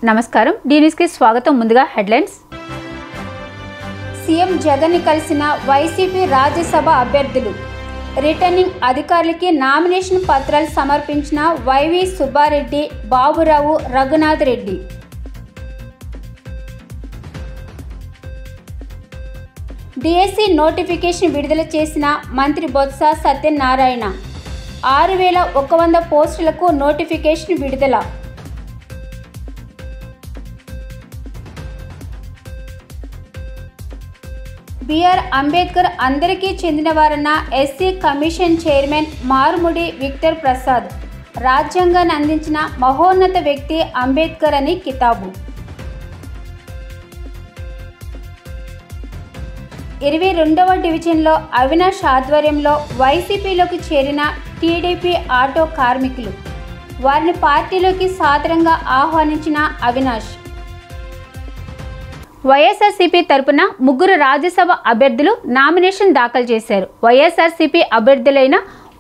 నమస్కారం D news కి స్వాగతం. ముందుగా హెడ్లైన్స్. సీఎం జగన్ ని కలిసిన వైసీపీ రాజ్యసభ అభ్యర్థులు. రిటర్నింగ్ అధికారులకి నామినేషన్ పత్రాలు సమర్పించిన వైవి సుబ్బారెడ్డి, బాబురావు, రఘునాథ్ రెడ్డి. డిఎస్సి నోటిఫికేషన్ విడుదల చేసిన మంత్రి బొత్స సత్యనారాయణ. 6100 పోస్టులకు నోటిఫికేషన్ విడుదల. బిఆర్ అంబేద్కర్ అందరికీ చెందినవారన్న SC commission chairman Marumudi Victor Prasad. రాజ్యాంగాన్ని అందించిన మహోన్నత వ్యక్తి అంబేద్కర్ అని కితాబు. 22వ డివిజన్లో అవినాష్ ఆధ్వర్యంలో వైసీపీలోకి చేరిన టీడీపీ ఆటో కార్మికులు. వారిని పార్టీలోకి సాదరంగా ఆహ్వానించిన అవినాష్. వైఎస్ఆర్సీపీ తరపున 3 రాజ్యసభ అభ్యర్థులు నామినేషన్ దాఖలు చేశారు. YSRCP అభ్యర్థులైన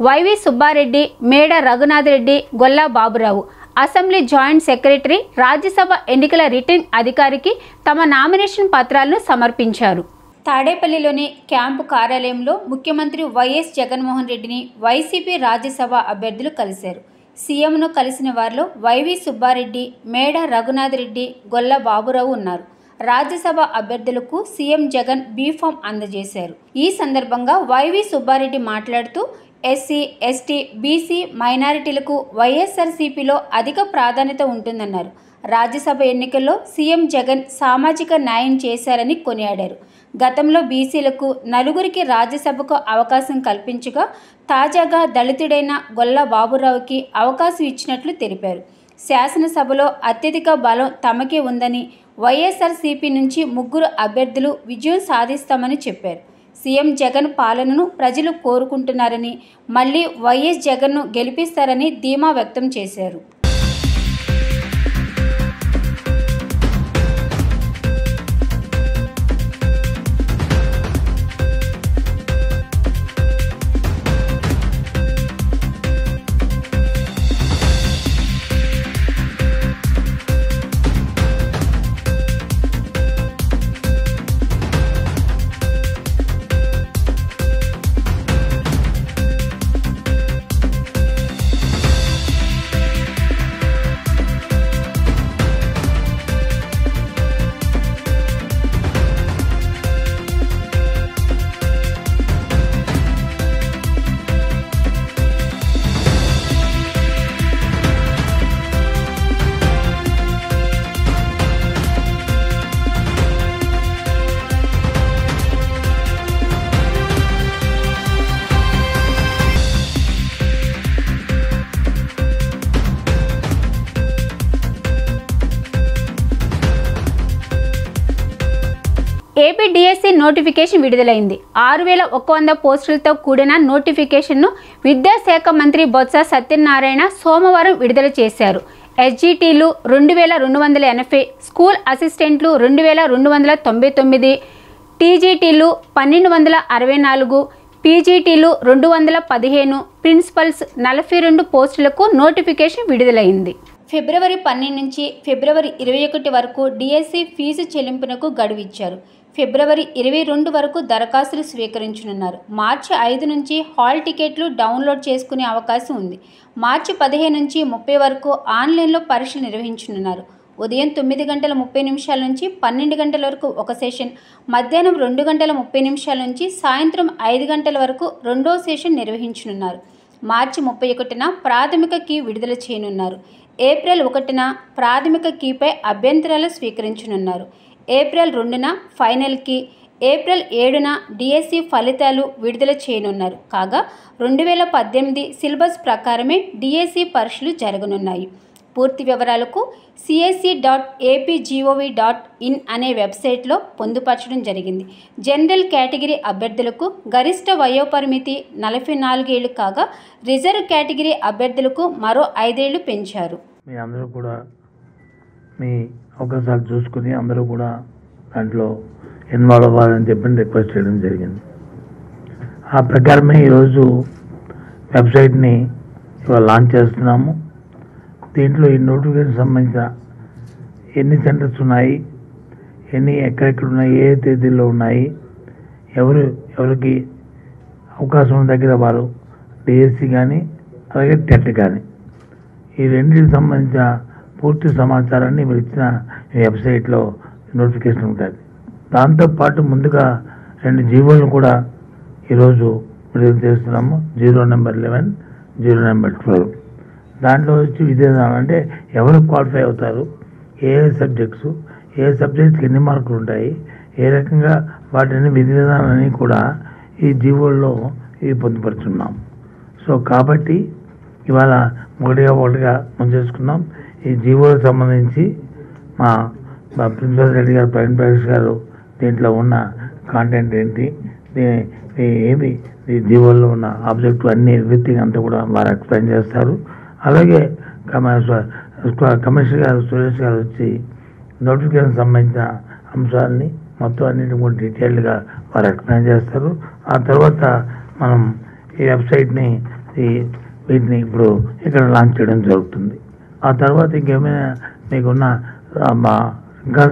YV Subba Reddy, Meda Raghunath Reddy, Golla Baburao assembly joint secretary Rajya Sabha ఎన్నికల రిటర్నింగ్ అధికారికి తమ నామినేషన్ పత్రాలను సమర్పించారు. తాడేపల్లిలోని క్యాంపు కార్యాలయంలో ముఖ్యమంత్రి వైఎస్ జగన్మోహన్ రెడ్డిని వైసీపీ రాజ్యసభ అభ్యర్థులు కలిశారు. సీఎంను కలిసిన వారిలో వైవి సుబ్బారెడ్డి, మేడ రఘునాథ్ రెడ్డి, గొల్లా బాబురావు ఉన్నారు. రాజ్యసభ అభ్యర్థులకు సీఎం జగన్ బీఫామ్ అందజేశారు. ఈ సందర్భంగా వైవి సుబ్బారెడ్డి మాట్లాడుతూ ఎస్సీ, ఎస్టీ, బీసీ, మైనారిటీలకు వైఎస్ఆర్సీపీలో అధిక ప్రాధాన్యత ఉంటుందన్నారు. రాజ్యసభ ఎన్నికల్లో సీఎం జగన్ సామాజిక న్యాయం చేశారని కొనియాడారు. గతంలో బీసీలకు 4 రాజ్యసభకు అవకాశం కల్పించగా తాజాగా దళితుడైన గొల్లా బాబురావుకి అవకాశం ఇచ్చినట్లు తెలిపారు. శాసనసభలో అత్యధిక బలం తమకే ఉందని, వైఎస్ఆర్సీపీ నుంచి 3 అభ్యర్థులు విజయం సాధిస్తామని చెప్పారు. సీఎం జగన్ పాలనను ప్రజలు కోరుకుంటున్నారని, మళ్లీ వైఎస్ జగన్ను గెలిపిస్తారని ధీమా వ్యక్తం చేశారు. ఏపీ డిఎస్సి నోటిఫికేషన్ విడుదలైంది. 6100 పోస్టులతో కూడిన నోటిఫికేషన్ను విద్యాశాఖ మంత్రి బొత్స సత్యనారాయణ సోమవారం విడుదల చేశారు. ఎస్జిటిలు 2280, స్కూల్ అసిస్టెంట్లు 2299, టీజీటీలు 1264, పీజీటీలు 215, ప్రిన్సిపల్స్ 42 పోస్టులకు నోటిఫికేషన్ విడుదలైంది. ఫిబ్రవరి 12 నుంచి ఫిబ్రవరి 21 వరకు డిఎస్సి ఫీజు చెల్లింపునకు గడువు ఇచ్చారు. ఫిబ్రవరి 22 వరకు దరఖాస్తులు స్వీకరించనున్నారు. మార్చి 5 నుంచి హాల్ టికెట్లు డౌన్లోడ్ చేసుకునే అవకాశం ఉంది. మార్చి 15 నుంచి 30 వరకు ఆన్లైన్లో పరీక్షలు నిర్వహించనున్నారు. ఉదయం 9:30 నుంచి 12 గంటల వరకు ఒక సెషన్, మధ్యాహ్నం 2:30 నుంచి సాయంత్రం 5 గంటల వరకు రెండో సెషన్ నిర్వహించనున్నారు. మార్చి 31న ప్రాథమిక కీ విడుదల చేయనున్నారు. ఏప్రిల్ 1న ప్రాథమిక కీపై అభ్యంతరాలు స్వీకరించనున్నారు. ఏప్రిల్ 2న ఫైనల్ కీ, ఏప్రిల్ 7న డిఎస్సి ఫలితాలు విడుదల చేయనున్నారు. కాగా 2018 సిలబస్ ప్రకారమే డిఎస్సి పరీక్షలు జరగనున్నాయి. పూర్తి వివరాలకు csc.apgov.in అనే వెబ్సైట్లో పొందుపరచడం జరిగింది. జనరల్ కేటగిరీ అభ్యర్థులకు గరిష్ట వయోపరిమితి 44 ఏళ్లు కాగా రిజర్వ్ కేటగిరీ అభ్యర్థులకు మరో 5 ఏళ్లు పెంచారు. మీ అందరూ కూడా మీ అవకాశాలు చూసుకుని అందరూ కూడా దాంట్లో ఇన్వాల్వ్ అవ్వాలని చెప్పి రిక్వెస్ట్ చేయడం జరిగింది. ఆ ప్రకారమే ఈరోజు వెబ్సైట్ని ఇవాళ లాంచ్ చేస్తున్నాము. దీంట్లో ఈ నోటిఫికేషన్ సంబంధించిన ఎన్ని సెంటర్స్ ఉన్నాయి, ఎక్కడెక్కడ ఉన్నాయి, ఏ తేదీల్లో ఉన్నాయి, ఎవరికి అవకాశం ఉన్న దగ్గర వారు డిఎస్సి కానీ అలాగే టెట్ కానీ ఈ రెండింటికి సంబంధించిన పూర్తి సమాచారాన్ని మీరు ఇచ్చిన వెబ్సైట్లో నోటిఫికేషన్ ఉంటుంది. దాంతోపాటు ముందుగా 2 జీవోలను కూడా ఈరోజు విడుదల చేస్తున్నాము. 0 నెంబర్ 11, 0 నెంబర్ 12. దాంట్లో వచ్చి విధానం అంటే ఎవరు క్వాలిఫై అవుతారు, ఏ సబ్జెక్ట్స్కి ఎన్ని మార్కులు ఉంటాయి, ఏ రకంగా వాటిని విధి విధానాన్ని కూడా ఈ జీవోల్లో పొందుపరుచున్నాం. సో కాబట్టి ఇవాళ ఒకటిగా ముంచేసుకున్నాం. ఈ జీవోలకు సంబంధించి మా ప్రిన్సిపల్ రెడ్డి గారు, ప్రవీణ్ ప్రకాష్ గారు దీంట్లో ఉన్న కాంటెంట్ ఏంటి, ఏమి ఈ జీవోల్లో ఉన్న ఆబ్జెక్టివ్ అన్ని ఎవ్రీథింగ్ అంతా కూడా వారు ఎక్స్ప్లెయిన్ చేస్తారు. అలాగే కమిషనర్ గారు సురేష్ గారు వచ్చి నోటిఫికేషన్ సంబంధించిన అంశాలని మొత్తం అన్నింటిని కూడా డీటెయిల్డ్గా వారు ఎక్స్ప్లెయిన్ చేస్తారు. ఆ తర్వాత మనం ఈ వెబ్సైట్ని వీటిని ఇప్పుడు ఇక్కడ లాంచ్ చేయడం జరుగుతుంది. ఆ తర్వాత ఇంకేమైనా మీకున్న ఇంకా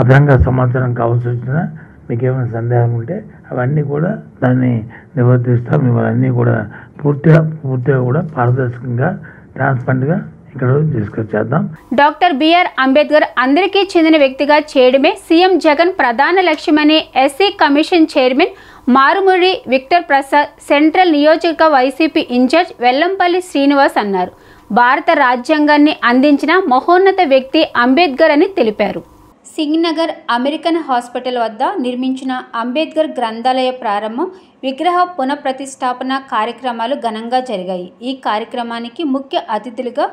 అదనంగా సమాచారం కావాల్సి వచ్చినా మీకు ఏమైనా సందేహం ఉంటే అవన్నీ కూడా దాన్ని నివర్తిస్తాం. ఇవన్నీ కూడా పూర్తిగా కూడా పారదర్శకంగా ట్రాన్స్పరెంట్గా ఇక్కడ డిస్కస్ చేద్దాం. డాక్టర్ బిఆర్ అంబేద్కర్ అందరికీ చెందిన వ్యక్తిగా చేయడమే సీఎం జగన్ ప్రధాన లక్ష్యమని SC commission chairman Marumudi Victor Prasad central నియోజక వైసీపీ ఇన్ఛార్జ్ వెల్లంపల్లి శ్రీనివాస్ అన్నారు. భారత రాజ్యాంగాన్ని అందించిన మహోన్నత వ్యక్తి అంబేద్కర్ అని తెలిపారు. సింగ్నగర్ అమెరికన్ హాస్పిటల్ వద్ద నిర్మించిన అంబేద్కర్ గ్రంథాలయ ప్రారంభం, విగ్రహ పునఃప్రతిష్టాపన కార్యక్రమాలు ఘనంగా జరిగాయి. ఈ కార్యక్రమానికి ముఖ్య అతిథులుగా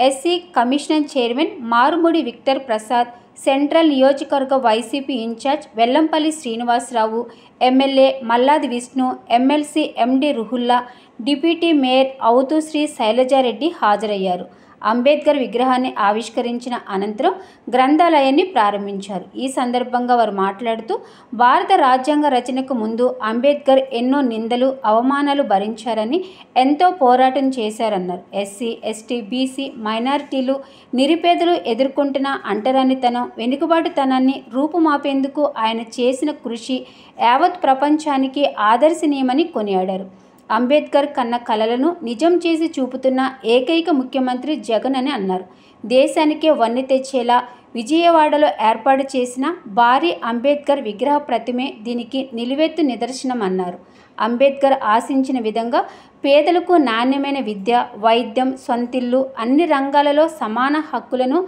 SC commission chairman Marumudi Victor Prasad, central నియోజకవర్గ YCP incharge Vellampalli Srinivasa Rao, MLA Malladi Vishnu, MLC MD Ruhulla, deputy mayor Avuthu Sri Sailaja Reddy హాజరయ్యారు. అంబేద్కర్ విగ్రహాన్ని ఆవిష్కరించిన అనంతరం గ్రంథాలయాన్ని ప్రారంభించారు. ఈ సందర్భంగా వారు మాట్లాడుతూ భారత రాజ్యాంగ రచనకు ముందు అంబేద్కర్ ఎన్నో నిందలు, అవమానాలు భరించారని, ఎంతో పోరాటం చేశారన్నారు. ఎస్సీ, ఎస్టీ, బీసీ, మైనారిటీలు, నిరుపేదలు ఎదుర్కొంటున్న అంటరానితనం, వెనుకబాటుతనాన్ని రూపుమాపేందుకు ఆయన చేసిన కృషి యావత్ ప్రపంచానికి ఆదర్శనీయమని కొనియాడారు. అంబేద్కర్ కన్న కలలను నిజం చేసి చూపుతున్న ఏకైక ముఖ్యమంత్రి జగన్ అని అన్నారు. దేశానికే వన్నె తెచ్చేలా విజయవాడలో ఏర్పాటు చేసిన భారీ అంబేద్కర్ విగ్రహ ప్రతిమే దీనికి నిలువెత్తు నిదర్శనమన్నారు. అంబేద్కర్ ఆశించిన విధంగా పేదలకు నాణ్యమైన విద్య, వైద్యం, సొంతిల్లు, అన్ని రంగాలలో సమాన హక్కులను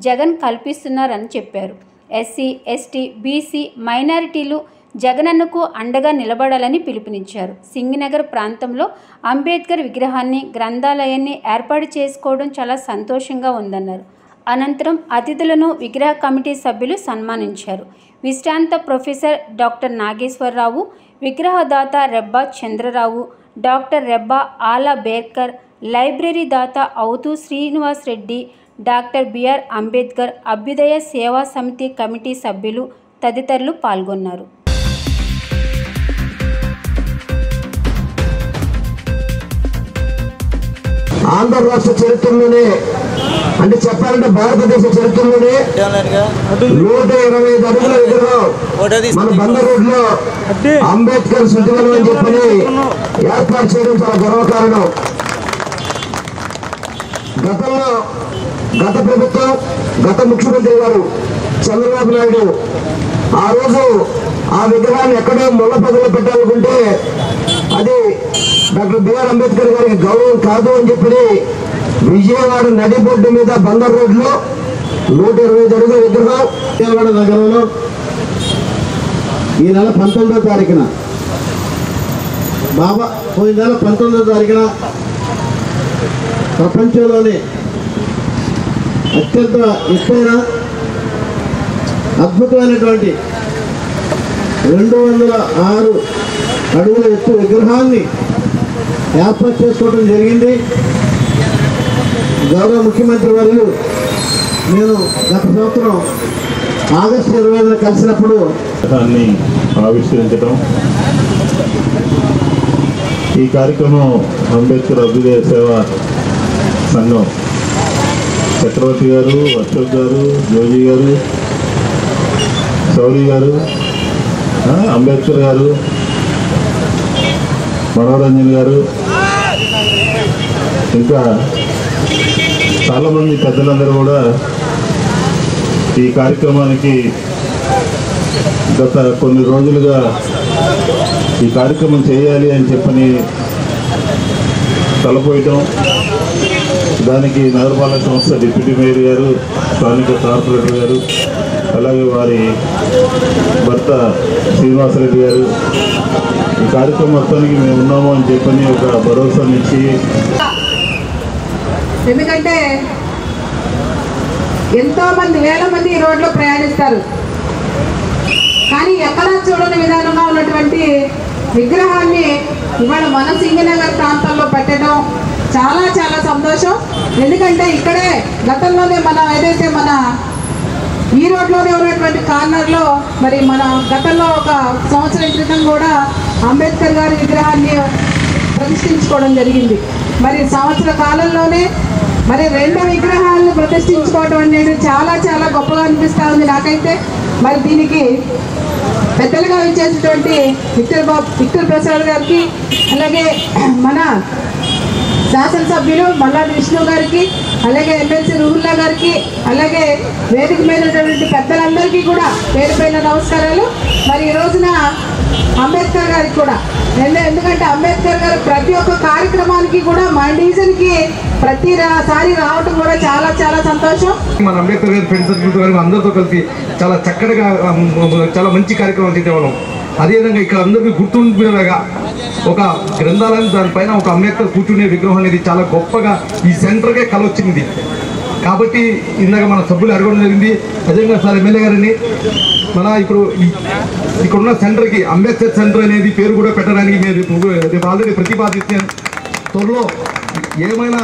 జగన్ కల్పిస్తున్నారని చెప్పారు. ఎస్సీ, ఎస్టీ, బీసీ, మైనారిటీలు జగనన్నకు అండగా నిలబడాలని పిలుపునిచ్చారు. సింగనగర్ ప్రాంతంలో అంబేద్కర్ విగ్రహాన్ని, గ్రంథాలయాన్ని ఏర్పాటు చేసుకోవడం చాలా సంతోషంగా ఉందన్నారు. అనంతరం అతిథులను విగ్రహ కమిటీ సభ్యులు సన్మానించారు. విశ్రాంత ప్రొఫెసర్ డాక్టర్ నాగేశ్వరరావు, విగ్రహదాత రెబ్బా చంద్రరావు, డాక్టర్ రెబ్బా ఆలా బేర్కర్, లైబ్రరీ దాత అవుతూ శ్రీనివాస్ రెడ్డి, డాక్టర్ బిఆర్ అంబేద్కర్ అభ్యుదయ సేవా సమితి కమిటీ సభ్యులు తదితరులు పాల్గొన్నారు. ఆంధ్ర రాష్ట్ర చరిత్రలోనే, అంటే చెప్పాలంటే భారతదేశ చరిత్రలోనే 125 అడుగుల విగ్రహం మన బందర్ రోడ్ లో అంబేద్కర్ శృతివనం అని చెప్పని ఏర్పాటు చేయడం చాలా గర్వకారణం. గతంలో గత ప్రభుత్వం, గత ముఖ్యమంత్రి గారు చంద్రబాబు నాయుడు ఆ రోజు ఆ విగ్రహాన్ని ఎక్కడో ముళ్ళపొదలో పెట్టాలనుకుంటే అది డాక్టర్ బిఆర్ అంబేద్కర్ గారికి గౌరవం కాదు అని చెప్పి విజయవాడ నడిబొడ్డు మీద బందర్ రోడ్ లో 125 అడుగుల విగ్రహం విజయవాడ నగరంలో ఈ నెల 19వ తారీఖున పోయిన నెల 19వ తారీఖున ప్రపంచంలోనే అత్యంత ఎత్తైన అద్భుతమైనటువంటి 206 అడుగుల ఎత్తు విగ్రహాన్ని ఏర్పాటు చేసుకోవడం జరిగింది. గౌరవ ముఖ్యమంత్రి వర్యులు నేను గత సంవత్సరం ఆగస్టు 25న కలిసినప్పుడు దాన్ని ఆవిష్కరించడం, ఈ కార్యక్రమం అంబేద్కర్ అభ్యుదయ సేవా సంఘం చక్రవర్తి గారు, అశోక్ గారు, జోజీ గారు, సౌరి గారు, అంబేద్కర్ గారు, మనోరంజన్ గారు, ఇంకా చాలామంది పెద్దలందరూ కూడా ఈ కార్యక్రమానికి గత కొన్ని రోజులుగా ఈ కార్యక్రమం చేయాలి అని చెప్పని తలపోయటం, దానికి నగరపాలక సంస్థ డిప్యూటీ మేయర్ గారు, స్థానిక కార్పొరేటర్ గారు, అలాగే వారి భర్త శ్రీనివాసరెడ్డి గారు ఈ కార్యక్రమం మొత్తానికి మేము ఉన్నాము అని చెప్పని ఒక భరోసానిచ్చి, ఎందుకంటే ఎంతోమంది వేల మంది ఈ రోడ్లో ప్రయాణిస్తారు, కానీ ఎక్కడా చూడని విధానంగా ఉన్నటువంటి విగ్రహాన్ని ఇవాళ మన సింగనగర్ ప్రాంతంలో పెట్టడం చాలా చాలా సంతోషం. ఎందుకంటే ఇక్కడే గతంలోనే మనం ఏదైతే మన ఈ రోడ్లోనే ఉన్నటువంటి కార్నర్లో మరి మన గతంలో ఒక సంవత్సరం క్రితం కూడా అంబేద్కర్ గారి విగ్రహాన్ని ప్రతిష్ఠించుకోవడం జరిగింది. మరి సంవత్సర కాలంలోనే మరి 2 విగ్రహాలను ప్రతిష్ఠించుకోవడం అనేది చాలా చాలా గొప్పగా అనిపిస్తూ ఉంది నాకైతే. మరి దీనికి పెద్దలుగా ఇచ్చేసినటువంటి విక్టర్ ప్రసాద్ గారికి, అలాగే మన శాసనసభ్యులు మల్లాది విష్ణు గారికి, అలాగే ఎమ్మెల్సీ రూహుల్లా గారికి, అలాగే వేదిక మీద ఉన్నటువంటి పెద్దలందరికీ కూడా పేరు పైన నమస్కారాలు. మరి ఈ రోజున అంబేద్కర్ గారికి కూడా, ఎందుకంటే అంబేద్కర్ గారు ప్రతి ఒక్క కార్యక్రమానికి కూడా మా డివిజన్కి ప్రతిసారి రావటం కూడా చాలా చాలా సంతోషం. మన అంబేద్కర్ గారి ఫ్రెండ్ సర్కిల్ గారు అందరితో కలిసి చాలా చక్కగా చాలా మంచి కార్యక్రమం చేసేవాళ్ళం. అదేవిధంగా ఇక్కడ అందరికీ గుర్తుండేలాగా ఒక గ్రంథాలయం, దానిపైన ఒక అంబేద్కర్ కూర్చునే విగ్రహం అనేది చాలా గొప్పగా ఈ సెంటర్కే కలొచ్చింది. కాబట్టి ఇందాక మన సభ్యులు అడగడం జరిగింది. అదేవిధంగా సార్ ఎమ్మెల్యే గారిని మన ఇప్పుడు ఇక్కడున్న సెంటర్కి అంబేద్కర్ సెంటర్ అనేది పేరు కూడా పెట్టడానికి రేపు ఆల్రెడీ ప్రతిపాదిస్తాను. త్వరలో ఏమైనా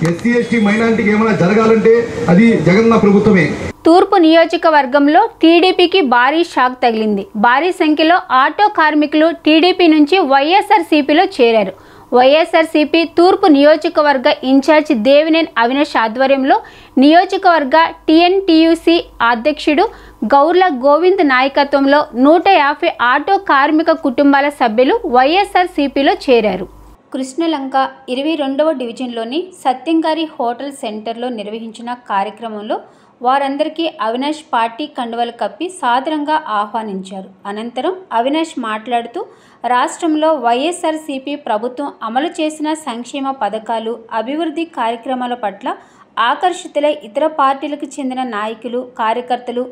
ఎస్సీ ఎస్టీ మైనారిటీకి ఏమైనా జరగాలంటే అది జగన్న ప్రభుత్వమే. తూర్పు నియోజకవర్గంలో టీడీపీకి భారీ షాక్ తగిలింది. భారీ సంఖ్యలో ఆటో కార్మికులు టీడీపీ నుంచి వైఎస్ఆర్సీపీలో చేరారు. వైఎస్ఆర్సీపీ తూర్పు నియోజకవర్గ ఇన్ఛార్జ్ దేవినేని అవినాష్ ఆధ్వర్యంలో నియోజకవర్గ టీఎన్టీయూసీ అధ్యక్షుడు గౌర్ల గోవింద్ నాయకత్వంలో 150 ఆటో కార్మిక కుటుంబాల సభ్యులు వైఎస్ఆర్సీపీలో చేరారు. కృష్ణలంక 22వ డివిజన్లోని సత్యంగారి హోటల్ సెంటర్లో నిర్వహించిన కార్యక్రమంలో వారందరికీ అవినాష్ పార్టీ కండువలు కప్పి సాదరంగా ఆహ్వానించారు. అనంతరం అవినాష్ మాట్లాడుతూ రాష్ట్రంలో వైఎస్ఆర్సీపీ ప్రభుత్వం అమలు చేసిన సంక్షేమ పథకాలు, అభివృద్ధి కార్యక్రమాల పట్ల ఆకర్షితులై ఇతర పార్టీలకు చెందిన నాయకులు, కార్యకర్తలు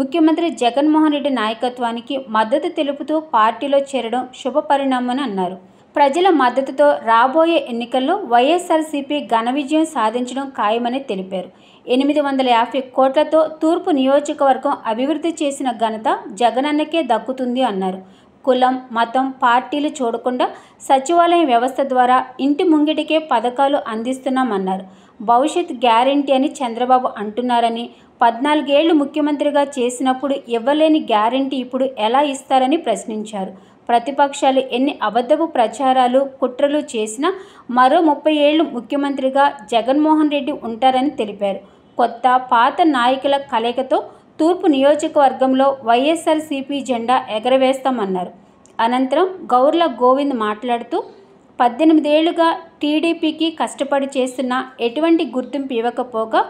ముఖ్యమంత్రి జగన్మోహన్ రెడ్డి నాయకత్వానికి మద్దతు తెలుపుతూ పార్టీలో చేరడం శుభపరిణామని అన్నారు. ప్రజల మద్దతుతో రాబోయే ఎన్నికల్లో వైఎస్ఆర్సీపీ ఘన విజయం సాధించడం ఖాయమని తెలిపారు. 850 కోట్లతో తూర్పు నియోజకవర్గం అభివృద్ధి చేసిన ఘనత జగనన్నకే దక్కుతుంది అన్నారు. కులం, మతం, పార్టీలు చూడకుండా సచివాలయం వ్యవస్థ ద్వారా ఇంటి ముంగిటికే పథకాలు అందిస్తున్నామన్నారు. భవిష్యత్ గ్యారెంటీ అని చంద్రబాబు అంటున్నారని, 14 ఏళ్లు ముఖ్యమంత్రిగా చేసినప్పుడు ఇవ్వలేని గ్యారెంటీ ఇప్పుడు ఎలా ఇస్తారని ప్రశ్నించారు. ప్రతిపక్షాలు ఎన్ని అబద్ధపు ప్రచారాలు, కుట్రలు చేసినా మరో 30 ఏళ్లు ముఖ్యమంత్రిగా జగన్మోహన్ రెడ్డి ఉంటారని తెలిపారు. కొత్త పాత నాయకుల కలయికతో తూర్పు నియోజకవర్గంలో వైఎస్ఆర్సీపీ జెండా ఎగరవేస్తామన్నారు. అనంతరం గౌర్ల గోవింద్ మాట్లాడుతూ 18 ఏళ్లుగా టీడీపీకి కష్టపడి చేస్తున్న ఎటువంటి గుర్తింపు ఇవ్వకపోగా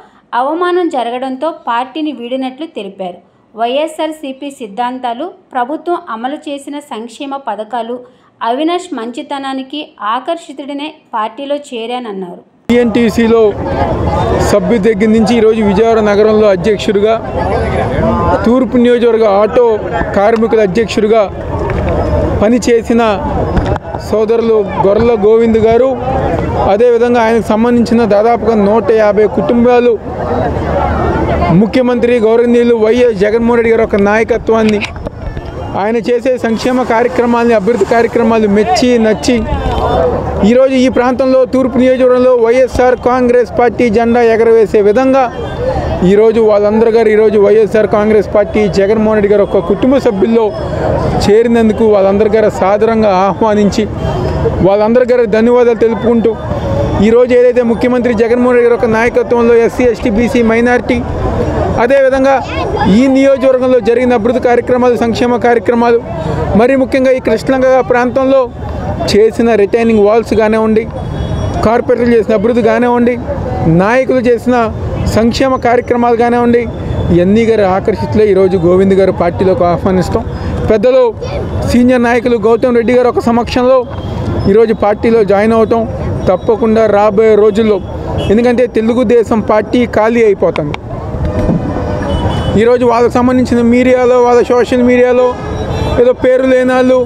అవమానం జరగడంతో పార్టీని వీడినట్లు తెలిపారు. వైఎస్ఆర్సీపీ సిద్ధాంతాలు, ప్రభుత్వం అమలు చేసిన సంక్షేమ పథకాలు, అవినాష్ మంచితనానికి ఆకర్షితుడినే పార్టీలో చేరానన్నారు. టీఎన్టీసీలో సభ్యు దగ్గర నుంచి ఈరోజు విజయవాడ నగరంలో అధ్యక్షుడిగా, తూర్పు నియోజకవర్గ ఆటో కార్మికుల అధ్యక్షుడిగా పనిచేసిన సోదరులు గొర్రెల గోవింద్ గారు, అదేవిధంగా ఆయనకు సంబంధించిన దాదాపుగా 150 కుటుంబాలు ముఖ్యమంత్రి గౌరవనీయులు వైఎస్ జగన్మోహన్ రెడ్డి గారు ఒక నాయకత్వాన్ని, ఆయన చేసే సంక్షేమ కార్యక్రమాలని, అభివృద్ధి కార్యక్రమాలు మెచ్చి నచ్చి ఈరోజు ఈ ప్రాంతంలో తూర్పు నియోజకవర్గంలో వైఎస్ఆర్ కాంగ్రెస్ పార్టీ జెండా ఎగరవేసే విధంగా ఈరోజు వాళ్ళందరూ గారు ఈరోజు వైఎస్ఆర్ కాంగ్రెస్ పార్టీ జగన్మోహన్ రెడ్డి గారు ఒక కుటుంబ సభ్యుల్లో చేరినందుకు వాళ్ళందరి గారు సాదరంగా ఆహ్వానించి వాళ్ళందరి గారు ధన్యవాదాలు తెలుపుకుంటూ ఈరోజు ఏదైతే ముఖ్యమంత్రి జగన్మోహన్ రెడ్డి గారి యొక్క నాయకత్వంలో ఎస్సీ ఎస్టీ బీసీ మైనారిటీ అదేవిధంగా ఈ నియోజకవర్గంలో జరిగిన అభివృద్ధి కార్యక్రమాలు సంక్షేమ కార్యక్రమాలు మరి ముఖ్యంగా ఈ కృష్ణలంక ప్రాంతంలో చేసిన రిటైనింగ్ వాల్స్ కానివ్వండి, కార్పొరేటర్లు చేసిన అభివృద్ధి కానివ్వండి, నాయకులు చేసిన సంక్షేమ కార్యక్రమాలు కానివ్వండి, ఇవన్నీ గారు ఆకర్షితులే ఈరోజు గోవింద్ గారు పార్టీలోకి ఆహ్వానిస్తాం. పెద్దలు సీనియర్ నాయకులు గౌతమ్ రెడ్డి గారు ఒక సమక్షంలో ఈరోజు పార్టీలో జాయిన్ అవటం తప్పకుండా రాబోయే రోజుల్లో, ఎందుకంటే తెలుగుదేశం పార్టీ ఖాళీ అయిపోతుంది. ఈరోజు వాళ్ళకు సంబంధించిన మీడియాలో, వాళ్ళ సోషల్ మీడియాలో ఏదో పేరు లేనాళ్ళు,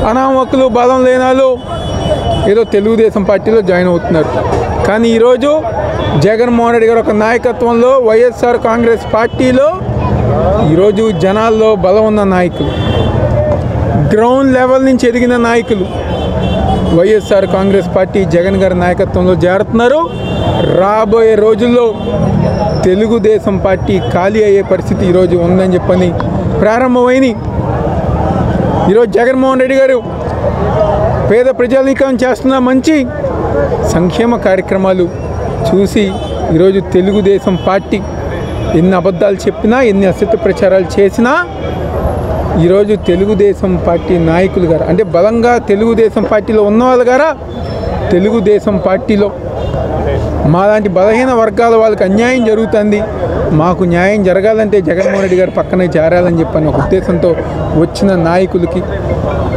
అనామకులు, బలం లేనాళ్ళు ఏదో తెలుగుదేశం పార్టీలో జాయిన్ అవుతున్నారు. కానీ ఈరోజు జగన్మోహన్ రెడ్డి గారు ఒక నాయకత్వంలో వైఎస్ఆర్ కాంగ్రెస్ పార్టీలో ఈరోజు జనాల్లో బలం ఉన్న నాయకులు, గ్రౌండ్ లెవెల్ నుంచి ఎదిగిన నాయకులు వైఎస్ఆర్ కాంగ్రెస్ పార్టీ జగన్ గారి నాయకత్వంలో చేరుతున్నారు. రాబోయే రోజుల్లో తెలుగుదేశం పార్టీ ఖాళీ అయ్యే పరిస్థితి ఈరోజు ఉందని చెప్పని ప్రారంభమైంది. ఈరోజు జగన్మోహన్ రెడ్డి గారు పేద ప్రజానీకం చేస్తున్న మంచి సంక్షేమ కార్యక్రమాలు చూసి ఈరోజు తెలుగుదేశం పార్టీ ఎన్ని అబద్ధాలు చెప్పినా, ఎన్ని అసత్య ప్రచారాలు చేసినా ఈరోజు తెలుగుదేశం పార్టీ నాయకులు గారు అంటే బలంగా తెలుగుదేశం పార్టీలో ఉన్నవాళ్ళు గారా తెలుగుదేశం పార్టీలో మాలాంటి బలహీన వర్గాల వాళ్ళకి అన్యాయం జరుగుతుంది, మాకు న్యాయం జరగాలంటే జగన్మోహన్ రెడ్డి గారు పక్కనే చేరాలని చెప్పని ఒక ఉద్దేశంతో వచ్చిన నాయకులకి,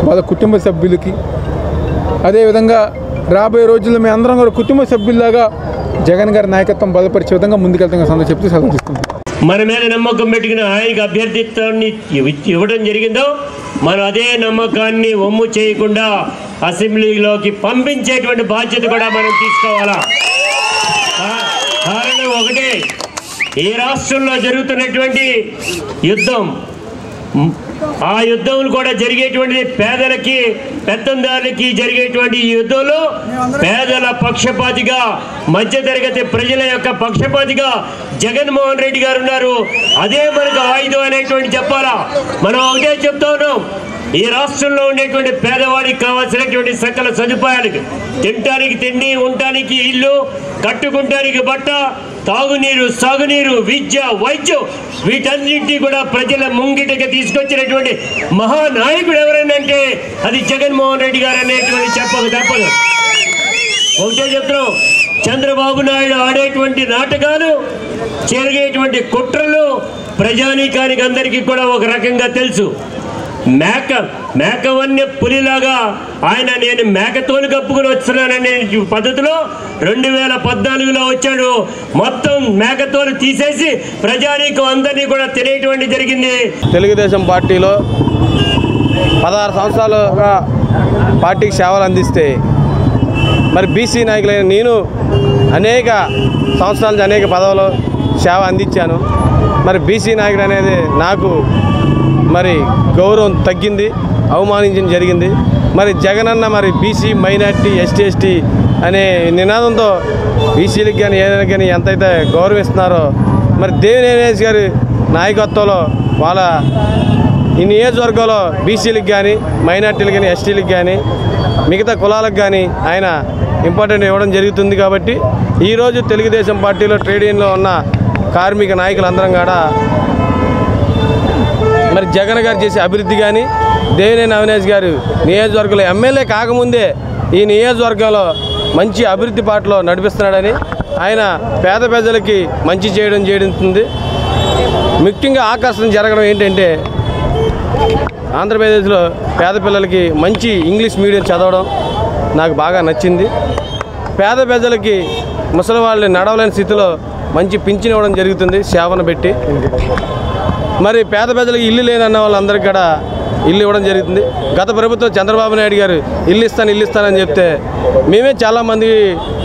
వాళ్ళ కుటుంబ సభ్యులకి, అదేవిధంగా రాబోయే రోజుల్లో మేము అందరం కూడా కుటుంబ సభ్యుల్లాగా జగన్ గారి నాయకత్వం బలపరిచే విధంగా ముందుకెళ్తాం సంగతి చెప్తూ సెలవు తీసుకుంటాం. మన మీద నమ్మకం పెట్టుకుని ఆయనకి అభ్యర్థిత్వాన్ని ఇవ్వడం జరిగిందో మనం అదే నమ్మకాన్ని ఒమ్ము చేయకుండా అసెంబ్లీలోకి పంపించేటువంటి బాధ్యత కూడా మనం తీసుకోవాలా. కారణం ఒకటే, ఈ రాష్ట్రంలో జరుగుతున్నటువంటి యుద్ధం, ఆ యుద్ధంలో కూడా జరిగేటువంటి పేదలకి పెత్తందారులకి జరిగేటువంటి ఈ యుద్ధంలో పేదల పక్షపాతిగా, మధ్యతరగతి ప్రజల యొక్క పక్షపాతిగా జగన్మోహన్ రెడ్డి గారు ఉన్నారు. అదే మనకు ఆయుధం అనేటువంటి చెప్పాలా. మనం ఒకటే చెప్తా ఉన్నాం, ఈ రాష్ట్రంలో ఉండేటువంటి పేదవాడికి కావాల్సినటువంటి సకల సదుపాయాలకు, తినటానికి తిండి, ఉండటానికి ఇల్లు, కట్టుకుంటానికి బట్ట, తాగునీరు, సాగునీరు, విద్య, వైద్యం వీటన్నింటినీ కూడా ప్రజల ముంగిటకి తీసుకొచ్చినటువంటి మహానాయకుడు ఎవరైనంటే అది జగన్మోహన్ రెడ్డి గారు అనేటువంటి చెప్పక తప్పదు. ఒకటే చెప్తున్నాం, చంద్రబాబు నాయుడు ఆడేటువంటి నాటకాలు, జరిగేటువంటి కుట్రలు ప్రజానీకానికి అందరికీ కూడా ఒక రకంగా తెలుసు. మేకవన్య పులిలాగా ఆయన నేను మేకతోలు కప్పుకుని వస్తున్నాననే పద్ధతిలో 2014లో వచ్చాడు. మొత్తం మేకతోలు తీసేసి ప్రజానీకం అందరినీ కూడా తెలియటువంటి జరిగింది. తెలుగుదేశం పార్టీలో 16 సంవత్సరాలుగా పార్టీకి సేవలు అందిస్తే మరి బీసీ నాయకులైన నేను అనేక సంవత్సరాల నుంచి అనేక పదవులు సేవ అందించాను. మరి బీసీ నాయకుడు అనేది నాకు మరి గౌరవం తగ్గింది, అవమానించడం జరిగింది. మరి జగనన్న మరి బీసీ మైనార్టీ ఎస్టీ ఎస్టీ అనే నినాదంతో బీసీలకు కానీ ఏదైనా కానీ ఎంతైతే గౌరవిస్తున్నారో మరి దేవినేని గారి నాయకత్వంలో వాళ్ళ ఈ నియోజకవర్గంలో బీసీలకు కానీ మైనార్టీలకు కానీ ఎస్టీలకు కానీ మిగతా కులాలకు కానీ ఆయన ఇంపార్టెంట్ ఇవ్వడం జరుగుతుంది. కాబట్టి ఈరోజు తెలుగుదేశం పార్టీలో ట్రేడ్ యూనియన్లో ఉన్న కార్మిక నాయకులందరం కూడా మరి జగన్ గారు చేసే అభివృద్ధి కానీ దేవినేని అవినాష్ గారు నియోజకవర్గంలో ఎమ్మెల్యే కాకముందే ఈ నియోజకవర్గంలో మంచి అభివృద్ధి బాటలో నడిపిస్తున్నాడని, ఆయన పేద ప్రజలకి మంచి చేయడం ముఖ్యంగా ఆకర్షణ జరగడం ఏంటంటే ఆంధ్రప్రదేశ్లో పేద పిల్లలకి మంచి ఇంగ్లీష్ మీడియం చదవడం నాకు బాగా నచ్చింది. పేద ప్రజలకి ముసలి వాళ్ళు నడవలేని స్థితిలో మంచి పింఛన్ ఇవ్వడం జరుగుతుంది సేవను పెట్టి. మరి పేద ప్రజలకు ఇల్లు లేదన్న వాళ్ళందరికీ కూడా ఇల్లు ఇవ్వడం జరుగుతుంది. గత ప్రభుత్వం చంద్రబాబు నాయుడు గారు ఇల్లు ఇస్తానని చెప్తే మేమే చాలామంది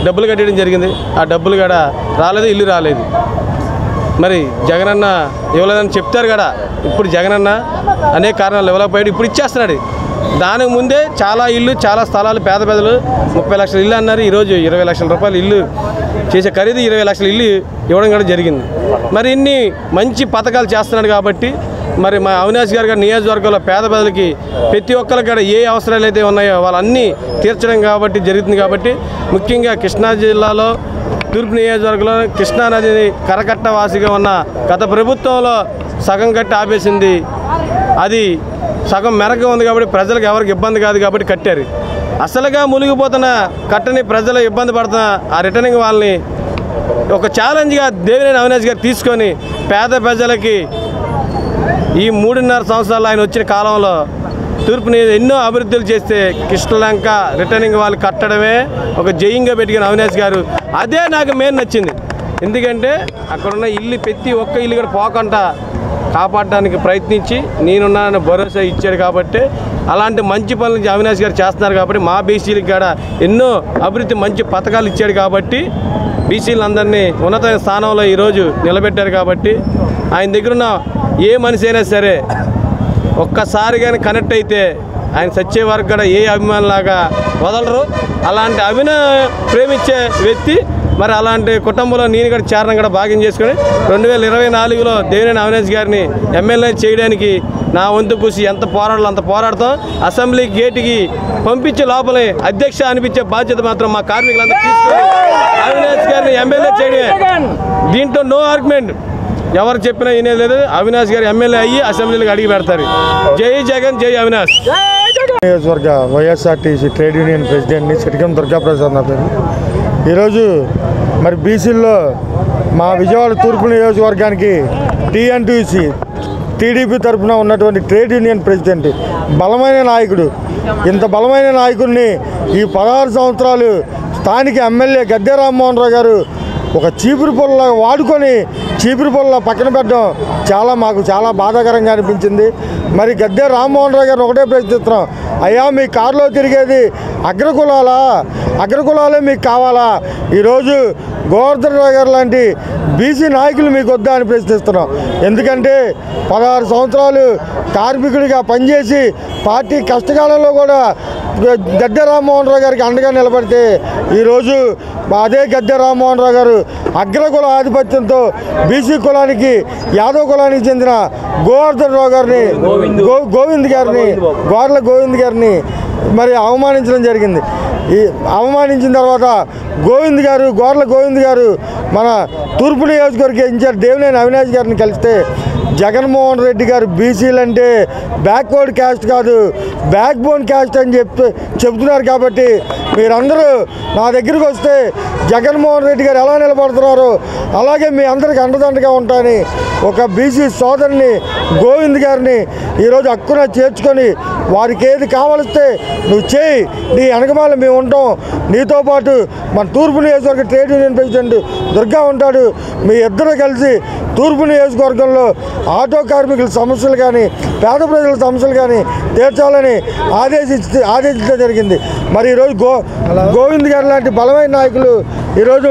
డబ్బులు కట్టడం జరిగింది. ఆ డబ్బులు కూడా రాలేదు, ఇల్లు రాలేదు. మరి జగనన్న ఇవ్వలేదని చెప్తారు కదా, ఇప్పుడు జగనన్న అనేక కారణాలు ఇవ్వలేకపోయాడు, ఇప్పుడు ఇచ్చేస్తున్నాడు. దానికి ముందే చాలా ఇల్లు, చాలా స్థలాలు పేద ప్రజలు 30 లక్షల ఇల్లు అన్నారు. ఈరోజు 20 లక్షల రూపాయలు ఇల్లు చేసే ఖరీదు 20 లక్షల ఇల్లు ఇవ్వడం కూడా జరిగింది. మరి ఇన్ని మంచి పథకాలు చేస్తున్నాడు కాబట్టి మరి మా అవినాష్ గారి నియోజకవర్గంలో పేద ప్రజలకి ప్రతి ఒక్కరికి కూడా ఏ అవసరాలు అయితే ఉన్నాయో వాళ్ళన్నీ తీర్చడం కాబట్టి జరుగుతుంది. కాబట్టి ముఖ్యంగా కృష్ణా జిల్లాలో తూర్పు నియోజకవర్గంలో కృష్ణానదిని కరకట్ట వాసిగా ఉన్న గత ప్రభుత్వంలో సగం కట్టి ఆపేసింది. అది సగం మెరక ఉంది కాబట్టి ప్రజలకు ఎవరికి ఇబ్బంది కాదు కాబట్టి కట్టారు. అసలుగా మునిగిపోతున్న కట్టని ప్రజలు ఇబ్బంది పడుతున్న ఆ రిటర్నింగ్ వాళ్ళని ఒక ఛాలెంజ్గా దేవినేని అవినాష్ గారు తీసుకొని పేద ప్రజలకి ఈ 3.5 సంవత్సరాలు ఆయన వచ్చిన కాలంలో తూర్పు ఎన్నో అభివృద్ధులు చేస్తే కృష్ణలంక రిటర్నింగ్ వాళ్ళు కట్టడమే ఒక జయంగా పెట్టుకున్న అవినాష్ గారు. అదే నాకు మెయిన్ నచ్చింది. ఎందుకంటే అక్కడున్న ఇల్లు ప్రతి ఒక్క ఇల్లు కూడా పోకుండా కాపాడడానికి ప్రయత్నించి నేనున్నానని భరోసా ఇచ్చాడు. కాబట్టి అలాంటి మంచి పనులు అవినాష్ గారు చేస్తున్నారు. కాబట్టి మా బీసీలకు కూడా ఎన్నో అభివృద్ధి మంచి పథకాలు ఇచ్చాడు. కాబట్టి బీసీలందరినీ ఉన్నతమైన స్థానంలో ఈరోజు నిలబెట్టారు. కాబట్టి ఆయన దగ్గరున్న ఏ మనిషి అయినా సరే ఒక్కసారి కానీ కనెక్ట్ అయితే ఆయన సచ్చే వరకు కూడా ఏ అభిమానులాగా వదలరు. అలాంటి ప్రేమించే వ్యక్తి. మరి అలాంటి కుటుంబంలో నేను కూడా చేరడం కూడా భాగ్యం చేసుకుని 2024లో దేవినేని అవినాష్ గారిని ఎమ్మెల్యే చేయడానికి నా వంతు కృషి ఎంత పోరాడాలో అంత పోరాడతాం. అసెంబ్లీ గేటుకి పంపించే లోపలే అధ్యక్ష అనిపించే బాధ్యత మాత్రం మా కార్మికులందరూ తీసుకొని అవినాష్ గారిని ఎమ్మెల్యే చేయడమే. దీంట్లో నో ఆర్గ్యుమెంట్. ఎవరు చెప్పినా వినేది లేదు. అవినాష్ గారు ఎమ్మెల్యే అయ్యి అసెంబ్లీలకు అడిగి పెడతారు. జై జగన్, జై అవినాష్. నియోజకవర్గ వైఎస్ఆర్టీసీ ట్రేడ్ యూనియన్ ప్రెసిడెంట్ని చిటికం దుర్గాప్రసాద్ నా పేరు. ఈరోజు మరి బీసీల్లో మా విజయవాడ తూర్పు నియోజకవర్గానికి టీఎన్టీసీ టీడీపీ తరఫున ఉన్నటువంటి ట్రేడ్ యూనియన్ ప్రెసిడెంట్, బలమైన నాయకుడు. ఇంత బలమైన నాయకుడిని ఈ 16 సంవత్సరాలు స్థానిక ఎమ్మెల్యే గద్దె రామ్మోహన్ రావు గారు ఒక చీపురు పొలలా వాడుకొని చీపురు పొలలా పక్కన పెట్టడం మాకు చాలా బాధాకరంగా అనిపించింది. మరి గద్దె రామ్మోహన్ రావు గారు ఒకటే ప్రశ్నిస్తున్నాం, అయ్యా మీ కారులో తిరిగేది అగ్రకులాలే మీకు కావాలా? ఈరోజు గోవర్ధన్ రావు గారు లాంటి బీసీ నాయకులు మీకు వద్దా అని ప్రశ్నిస్తున్నాం. ఎందుకంటే 16 సంవత్సరాలు కార్మికుడిగా పనిచేసి పార్టీ కష్టకాలంలో కూడా గద్దె రామ్మోహన్ రావు గారికి అండగా నిలబడితే ఈరోజు అదే గద్దె రామ్మోహన్ రావు గారు అగ్రకుల ఆధిపత్యంతో బీసీ కులానికి యాదవ్ కులానికి చెందిన గోవర్ధన్ రావు గారిని గోర్ల గోవింద్ గారిని మరి అవమానించడం జరిగింది. ఈ అవమానించిన తర్వాత గోర్ల గోవింద్ గారు మన తూర్పు నియోజకవర్గ ఇన్ఛార్జ్ దేవినేని అవినాష్ గారిని కలిస్తే జగన్మోహన్ రెడ్డి గారు బీసీలంటే బ్యాక్వర్డ్ క్యాస్ట్ కాదు, బ్యాక్ బోన్ క్యాస్ట్ అని చెప్తున్నారు. కాబట్టి మీరందరూ నా దగ్గరికి వస్తే జగన్మోహన్ రెడ్డి గారు ఎలా నిలబడుతున్నారో అలాగే మీ అందరికి అండదండగా ఉంటాయని ఒక బీసీ సోదరుని గోవింద్ గారిని ఈరోజు హక్కున చేర్చుకొని వారికి ఏది కావలిస్తే నువ్వు చేయి, నీ వెనకమాల మేము ఉంటాం, నీతో పాటు మన తూర్పు నియోజకవర్గ ట్రేడ్ యూనియన్ ప్రెసిడెంట్ దుర్గా ఉంటాడు, మీ ఇద్దరు కలిసి తూర్పు నియోజకవర్గంలో ఆటో కార్మికుల సమస్యలు కానీ పేద ప్రజల సమస్యలు కానీ తీర్చాలని ఆదేశించడం జరిగింది. మరి ఈరోజు గోవింద్ గారు లాంటి బలమైన నాయకులు ఈరోజు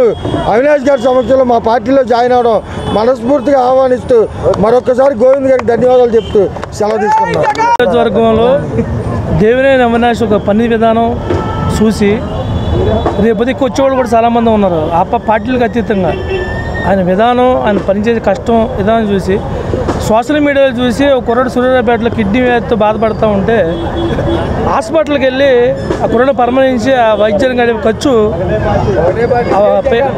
అవినాష్ గారి సమక్షంలో మా పార్టీలో జాయిన్ అవడం మనస్ఫూర్తిగా ఆహ్వానిస్తూ మరొకసారి గోవింద్ గారికి ధన్యవాదాలు చెప్తూ సెలవు తీసుకున్నాం. నియోజకవర్గంలో దేవినేని అవినాష్ ఒక పని విధానం చూసి రేపు ఎక్కువ వచ్చేవాళ్ళు కూడా చాలామంది ఉన్నారు. పార్టీలకు అతీతంగా ఆయన విధానం, ఆయన పనిచేసే కష్టం విధానం చూసి సోషల్ మీడియాలో చూసి ఒక కుర్రాడు సూర్యాపేటలో కిడ్నీ వ్యాధితో బాధపడుతూ ఉంటే హాస్పిటల్కి వెళ్ళి ఆ కుర్రాడు పరామర్శించి ఆ వైద్యాన్ని గడిపే ఖర్చు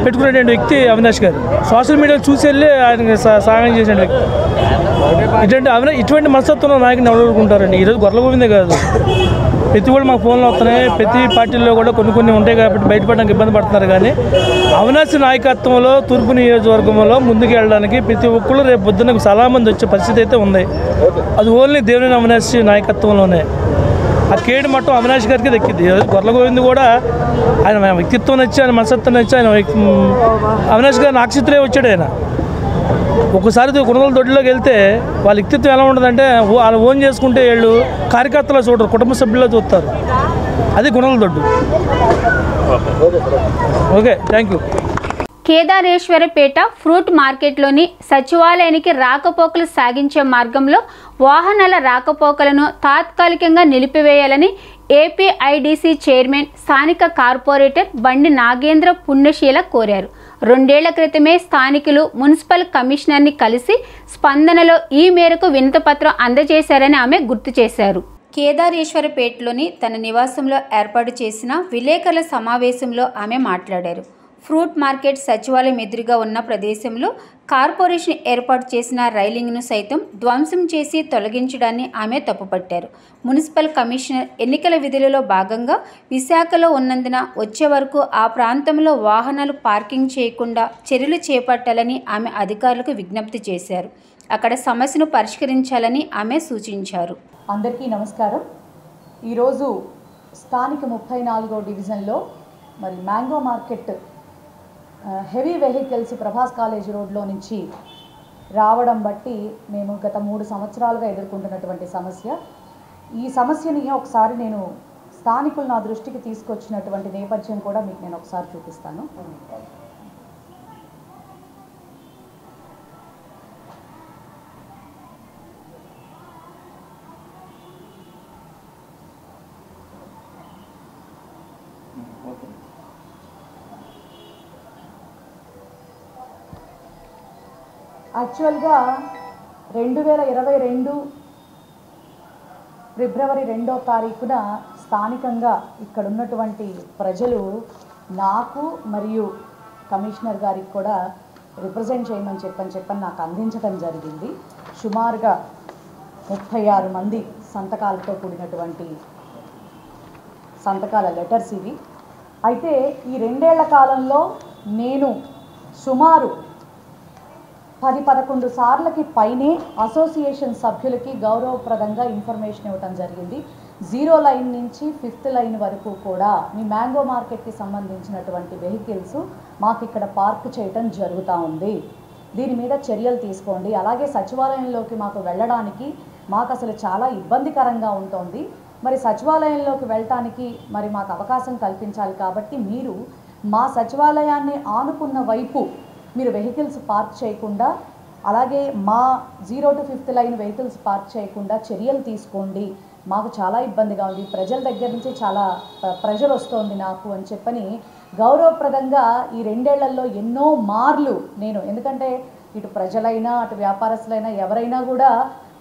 పెట్టుకునేటువంటి వ్యక్తి అవినాష్ గారు. సోషల్ మీడియాలో చూసి వెళ్ళి ఆయనకి సహాయం చేసిన వ్యక్తి. ఇటువంటి మనస్తత్వంలో నాయకుని ఎవరుకుంటారండి. ఈరోజు గొర్రెల గోవిందే కాదు, ప్రతి కూడా మాకు ఫోన్లు వస్తున్నాయి. ప్రతి పార్టీల్లో కూడా కొన్ని ఉంటాయి కాబట్టి బయటపడడానికి ఇబ్బంది పడుతున్నారు. కానీ అవినాష్ నాయకత్వంలో తూర్పు నియోజకవర్గంలో ముందుకు వెళ్ళడానికి ప్రతి ఒక్కళ్ళు రేపు పొద్దున్న చాలా మంది వచ్చే పరిస్థితి అయితే ఉంది. అది ఓన్లీ దేవినేని అవినాష్ నాయకత్వంలోనే. ఆ కేడు మట్టం అవినాష్ గారికి దక్కింది. గొర్రెల గోవింద్ కూడా ఆయన వ్యక్తిత్వం నచ్చి, ఆయన మనస్తత్వం నచ్చి, ఆయన అవినాష్ గారిని ఆక్షితులే వచ్చాడు. ఆయన ఒకసారి గుణదల దొడ్లోకి వెళ్తే వాళ్ళ వ్యక్తిత్వం ఎలా ఉంటుందంటే వాళ్ళు ఓన్ చేసుకుంటే వీళ్ళు కార్యకర్తలు చూడరు, కుటుంబ సభ్యుల్లో చూస్తారు. అది గుణదల దొడ్డు. Okay, thank you. Kedareswarapeta fruit మార్కెట్లోని సచివాలయానికి రాకపోకలు సాగించే మార్గంలో వాహనాల రాకపోకలను తాత్కాలికంగా నిలిపివేయాలని ఏపీఐడిసి చైర్మన్ స్థానిక కార్పొరేటర్ బండి నాగేంద్ర పుణ్యశీల కోరారు. 2 ఏళ్ల క్రితమే స్థానికులు మున్సిపల్ కమిషనర్ని కలిసి స్పందనలో ఈ మేరకు వినతిపత్రం అందజేశారని ఆమె గుర్తు చేశారు. కేదారేశ్వరపేటలోని తన నివాసంలో ఏర్పాటు చేసిన విలేకరుల సమావేశంలో ఆమె మాట్లాడారు. ఫ్రూట్ మార్కెట్ సచివాలయం ఎదురుగా ఉన్న ప్రదేశంలో కార్పొరేషన్ ఏర్పాటు చేసిన రైలింగ్ను సైతం ధ్వంసం చేసి తొలగించడాన్ని ఆమె తప్పుపట్టారు. మున్సిపల్ కమిషనర్ ఎన్నికల విధులలో భాగంగా విశాఖలో ఉన్నందున వచ్చే వరకు ఆ ప్రాంతంలో వాహనాలు పార్కింగ్ చేయకుండా చర్యలు చేపట్టాలని ఆమె అధికారులకు విజ్ఞప్తి చేశారు. అక్కడ సమస్యను పరిష్కరించాలని ఆమె సూచించారు. అందరికీ నమస్కారం. ఈరోజు స్థానిక 34వ డివిజన్లో మరి mango market heavy vehicles Prabhas college రోడ్లో నుంచి రావడం బట్టి మేము గత 3 సంవత్సరాలుగా ఎదుర్కొంటున్నటువంటి సమస్య. ఈ సమస్యని ఒకసారి నేను స్థానికులు నా దృష్టికి తీసుకొచ్చినటువంటి నేపథ్యం కూడా మీకు నేను ఒకసారి చూపిస్తాను. యాక్చువల్గా 2022 ఫిబ్రవరి 2వ తారీఖున స్థానికంగా ఇక్కడ ఉన్నటువంటి ప్రజలు నాకు మరియు కమిషనర్ గారికి కూడా రిప్రజెంట్ చేయమని చెప్పని నాకు అందించడం జరిగింది. సుమారుగా 36 మంది సంతకాలతో కూడినటువంటి సంతకాల లెటర్స్ ఇవి. అయితే ఈ 2 ఏళ్ల కాలంలో నేను సుమారు 10-11 సార్లకి పైనే అసోసియేషన్ సభ్యులకి గౌరవప్రదంగా ఇన్ఫర్మేషన్ ఇవ్వటం జరిగింది. 0 లైన్ నుంచి 5th లైన్ వరకు కూడా మీ మ్యాంగో మార్కెట్కి సంబంధించినటువంటి వెహికల్స్ మాకు ఇక్కడ పార్క్ చేయటం జరుగుతూ ఉంది, దీని మీద చర్యలు తీసుకోండి. అలాగే సచివాలయంలోకి మాకు వెళ్ళడానికి మాకు అసలు చాలా ఇబ్బందికరంగా ఉంటుంది. మరి సచివాలయంలోకి వెళ్ళటానికి మరి మాకు అవకాశం కల్పించాలి కాబట్టి మీరు మా సచివాలయాన్ని ఆనుకున్న వైపు మీరు వెహికల్స్ పార్క్ చేయకుండా, అలాగే మా 0 to 5th line vehicles park చేయకుండా చర్యలు తీసుకోండి, మాకు చాలా ఇబ్బందిగా ఉంది, ప్రజల దగ్గర నుంచి చాలా ప్రెషర్ వస్తుంది నాకు అని చెప్పని గౌరవప్రదంగా ఈ 2 ఏళ్లలో ఎన్నో మార్లు నేను, ఎందుకంటే ఇటు ప్రజలైనా అటు వ్యాపారస్తులైనా ఎవరైనా కూడా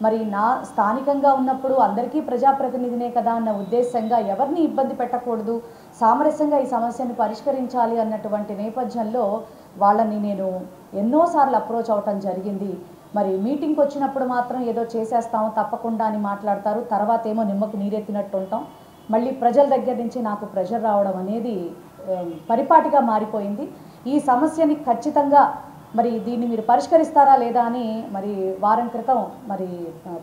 మరి నా స్థానికంగా ఉన్నప్పుడు అందరికీ ప్రజాప్రతినిధినే కదా అన్న ఉద్దేశంగా ఎవరిని ఇబ్బంది పెట్టకూడదు, సామరస్యంగా ఈ సమస్యను పరిష్కరించాలి అన్నటువంటి నేపథ్యంలో వాళ్ళని నేను ఎన్నోసార్లు అప్రోచ్ అవటం జరిగింది. మరి మీటింగ్కి వచ్చినప్పుడు మాత్రం ఏదో చేసేస్తాము తప్పకుండా అని మాట్లాడతారు, తర్వాత ఏమో నిమ్మకు నీరెత్తినట్టు ఉంటాం. మళ్ళీ ప్రజల దగ్గర నుంచి నాకు ప్రెషర్ రావడం అనేది పరిపాటిగా మారిపోయింది. ఈ సమస్యని ఖచ్చితంగా మరి దీన్ని మీరు పరిష్కరిస్తారా లేదా అని మరి వారం క్రితం మరి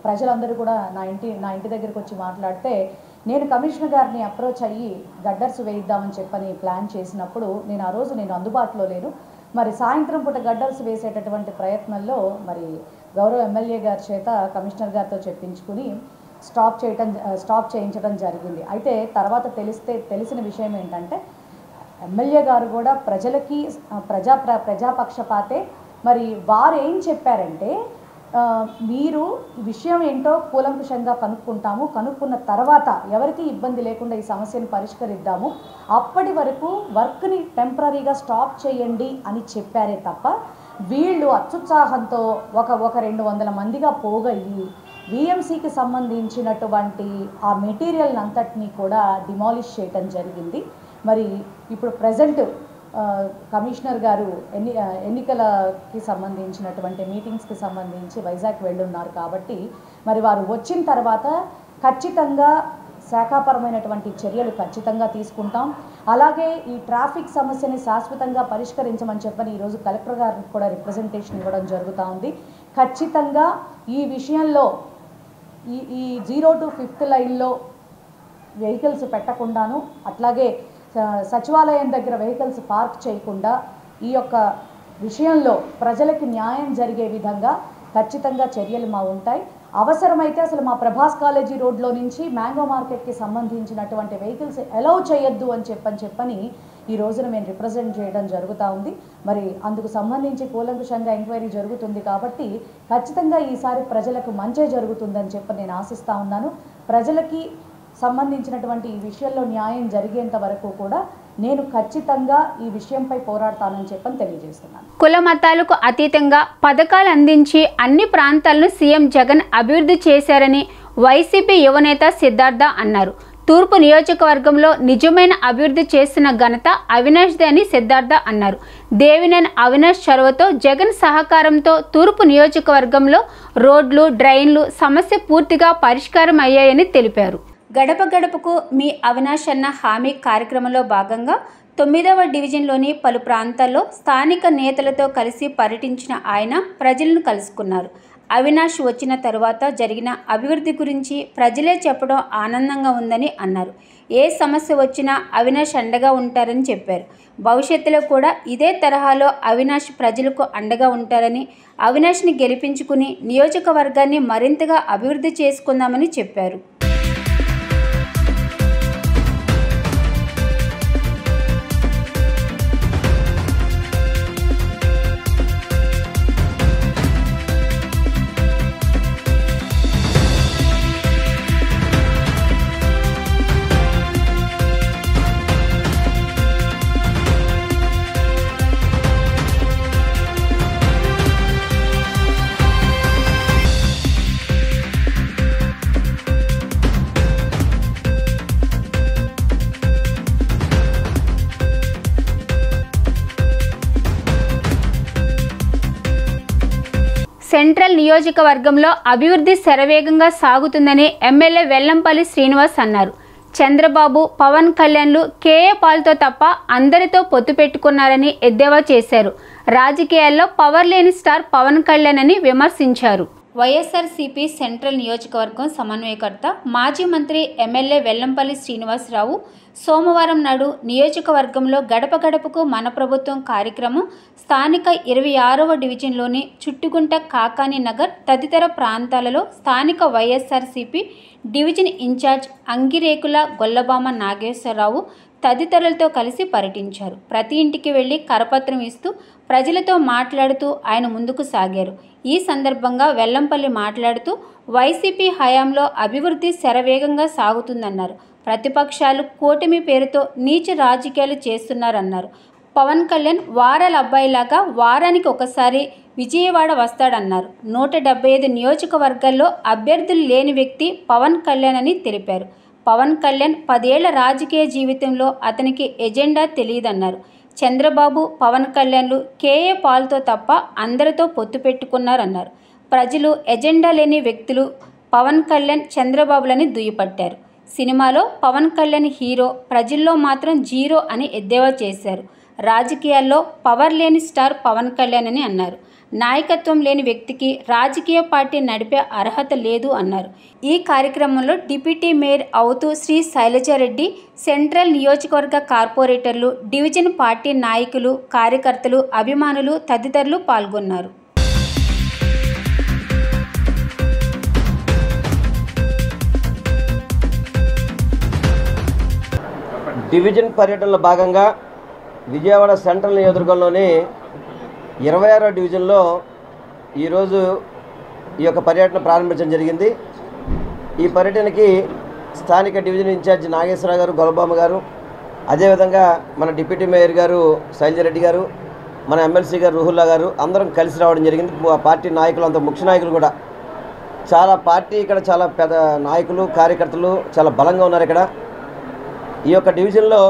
ప్రజలందరూ కూడా నా ఇంటి దగ్గరికి వచ్చి మాట్లాడితే నేను కమిషనర్ గారిని అప్రోచ్ అయ్యి గడ్డర్స్ వేయిద్దామని చెప్పని ప్లాన్ చేసినప్పుడు నేను ఆ రోజు అందుబాటులో లేను. మరి సాయంత్రం పూట గడ్డర్స్ వేసేటటువంటి ప్రయత్నంలో మరి గౌరవ ఎమ్మెల్యే గారి చేత కమిషనర్ గారితో చెప్పించుకుని స్టాప్ చేయించడం జరిగింది. అయితే తర్వాత తెలిసిన విషయం ఏంటంటే ఎమ్మెల్యే గారు కూడా ప్రజలకి ప్రజాపక్షపాతే. మరి వారు ఏం చెప్పారంటే మీరు ఈ విషయం ఏంటో కూలంకుషంగా కనుక్కున్న తర్వాత ఎవరికి ఇబ్బంది లేకుండా ఈ సమస్యను పరిష్కరిద్దాము, అప్పటి వరకు వర్క్ని టెంపరీగా స్టాప్ చేయండి అని చెప్పారే తప్ప వీళ్ళు అత్యుత్సాహంతో ఒక 200 మందిగా పోగయ్యి విఎంసీకి సంబంధించినటువంటి ఆ మెటీరియల్ అంతటినీ కూడా డిమాలిష్ చేయటం జరిగింది. మరి ఇప్పుడు ప్రజెంట్ కమిషనర్ గారు ఎన్నికలకి సంబంధించినటువంటి మీటింగ్స్కి సంబంధించి వైజాగ్ వెళ్ళున్నారు కాబట్టి మరి వారు వచ్చిన తర్వాత ఖచ్చితంగా శాఖాపరమైనటువంటి చర్యలు ఖచ్చితంగా తీసుకుంటాం. అలాగే ఈ ట్రాఫిక్ సమస్యని శాశ్వతంగా పరిష్కరించమని చెప్పని ఈరోజు కలెక్టర్ గారికి కూడా రిప్రజెంటేషన్ ఇవ్వడం జరుగుతూ ఉంది. ఖచ్చితంగా ఈ విషయంలో ఈ 0 to 5th లైన్లో వెహికల్స్ పెట్టకుండాను, అట్లాగే సచివాలయం దగ్గర వెహికల్స్ పార్క్ చేయకుండా ఈ యొక్క విషయంలో ప్రజలకి న్యాయం జరిగే విధంగా ఖచ్చితంగా చర్యలు ఉంటాయి. అవసరమైతే అసలు మా ప్రభాస్ కాలేజీ రోడ్లో నుంచి మ్యాంగో మార్కెట్కి సంబంధించినటువంటి వెహికల్స్ అలౌ చేయొద్దు అని చెప్పని ఈ రోజున మేము రిప్రజెంట్ చేయడం జరుగుతూ ఉంది. మరి అందుకు సంబంధించి కూలంకుషంగా ఎంక్వైరీ జరుగుతుంది కాబట్టి ఖచ్చితంగా ఈసారి ప్రజలకు మంచే జరుగుతుందని నేను ఆశిస్తూ ఉన్నాను. ప్రజలకి సంబంధించినటువంటి ఈ విషయంలో న్యాయం జరిగేంత వరకు కూడా నేను ఖచ్చితంగా ఈ విషయంపై పోరాడతానని చెప్పని తెలియజేస్తున్నాను. కుల మతాలకు అతీతంగా పథకాలు అందించి అన్ని ప్రాంతాలను సీఎం జగన్ అభివృద్ధి చేశారని వైసీపీ యువనేత సిద్ధార్థ అన్నారు. తూర్పు నియోజకవర్గంలో నిజమైన అభివృద్ధి చేస్తున్న ఘనత అవినాష్దే అని సిద్ధార్థ అన్నారు. దేవినేని అవినాష్ చొరవతో జగన్ సహకారంతో తూర్పు నియోజకవర్గంలో రోడ్లు, డ్రైన్లు సమస్య పూర్తిగా పరిష్కారం అయ్యాయని తెలిపారు. గడప గడపకు మీ అవినాష్ అన్న హామీ కార్యక్రమంలో భాగంగా 9వ డివిజన్లోని పలు ప్రాంతాల్లో స్థానిక నేతలతో కలిసి పర్యటించిన ఆయన ప్రజలను కలుసుకున్నారు. అవినాష్ వచ్చిన తరువాత జరిగిన అభివృద్ధి గురించి ప్రజలే చెప్పడం ఆనందంగా ఉందని అన్నారు. ఏ సమస్య వచ్చినా అవినాష్ అండగా ఉంటారని చెప్పారు. భవిష్యత్తులో కూడా ఇదే తరహాలో అవినాష్ ప్రజలకు అండగా ఉంటారని, అవినాష్ని గెలిపించుకుని నియోజకవర్గాన్ని మరింతగా అభివృద్ధి చేసుకుందామని చెప్పారు. సెంట్రల్ నియోజకవర్గంలో అభివృద్ధి శరవేగంగా సాగుతుందని ఎమ్మెల్యే వెల్లంపల్లి శ్రీనివాస్ అన్నారు. చంద్రబాబు, పవన్ కళ్యాణ్లు కేఏ పాల్తో తప్ప అందరితో పొత్తు పెట్టుకున్నారని ఎద్దేవా చేశారు. రాజకీయాల్లో పవర్ లేని స్టార్ పవన్ కళ్యాణ్ అని విమర్శించారు. వైఎస్ఆర్సీపీ సెంట్రల్ నియోజకవర్గం సమన్వయకర్త మాజీ మంత్రి ఎమ్మెల్యే వెల్లంపల్లి శ్రీనివాసరావు సోమవారం నాడు నియోజకవర్గంలో గడప గడపకు మన ప్రభుత్వం కార్యక్రమం స్థానిక 26వ డివిజన్లోని చుట్టుగుంట, కాకాని నగర్ తదితర ప్రాంతాలలో స్థానిక వైఎస్ఆర్సీపీ డివిజన్ ఇన్ఛార్జ్ అంగిరేకుల గొల్లబామ నాగేశ్వరరావు తదితరులతో కలిసి పర్యటించారు. ప్రతి ఇంటికి వెళ్లి కరపత్రం ఇస్తూ ప్రజలతో మాట్లాడుతూ ఆయన ముందుకు సాగారు. ఈ సందర్భంగా వెల్లంపల్లి మాట్లాడుతూ వైసీపీ హయాంలో అభివృద్ధి శరవేగంగా సాగుతుందన్నారు. ప్రతిపక్షాలు కూటమి పేరుతో నీచ రాజకీయాలు చేస్తున్నారన్నారు. పవన్ కళ్యాణ్ వారాల అబ్బాయిలాగా వారానికి ఒకసారి విజయవాడ వస్తాడన్నారు. 175 నియోజకవర్గాల్లో అభ్యర్థులు లేని వ్యక్తి పవన్ కళ్యాణ్ అని తెలిపారు. పవన్ కళ్యాణ్ 10 ఏళ్ల రాజకీయ జీవితంలో అతనికి ఎజెండా తెలియదన్నారు. చంద్రబాబు, పవన్ కళ్యాణ్లు కేఏ పాల్తో తప్ప అందరితో పొత్తు పెట్టుకున్నారన్నారు. ప్రజలు ఎజెండా లేని వ్యక్తులు పవన్ కళ్యాణ్, చంద్రబాబులని దుయ్యపట్టారు. సినిమాలో పవన్ కళ్యాణ్ హీరో, ప్రజల్లో మాత్రం జీరో అని ఎద్దేవా చేశారు. రాజకీయాల్లో పవర్ లేని స్టార్ పవన్ కళ్యాణ్ అని అన్నారు. నాయకత్వం లేని వ్యక్తికి రాజకీయ పార్టీ నడిపే అర్హత లేదు అన్నారు. ఈ కార్యక్రమంలో డిప్యూటీ మేయర్ అవుతూ శ్రీ శైలజారెడ్డి, సెంట్రల్ నియోజకవర్గ కార్పొరేటర్లు, డివిజన్ పార్టీ నాయకులు, కార్యకర్తలు, అభిమానులు తదితరులు పాల్గొన్నారు. డివిజన్ పర్యటనలో భాగంగా విజయవాడ సెంట్రల్ నియోజకవర్గంలోని 26వ డివిజన్లో ఈరోజు ఈ యొక్క పర్యటన ప్రారంభించడం జరిగింది. ఈ పర్యటనకి స్థానిక డివిజన్ ఇన్ఛార్జ్ నాగేశ్వరరావు గారు, గొల్లబామ గారు, అదేవిధంగా మన డిప్యూటీ మేయర్ గారు శైలజారెడ్డి గారు, మన ఎమ్మెల్సీ గారు రుహుల్లా గారు అందరం కలిసి రావడం జరిగింది. పార్టీ నాయకులు, అంత ముఖ్య నాయకులు కూడా చాలా పార్టీ ఇక్కడ చాలా పెద్ద నాయకులు, కార్యకర్తలు చాలా బలంగా ఉన్నారు. ఇక్కడ ఈ యొక్క డివిజన్లో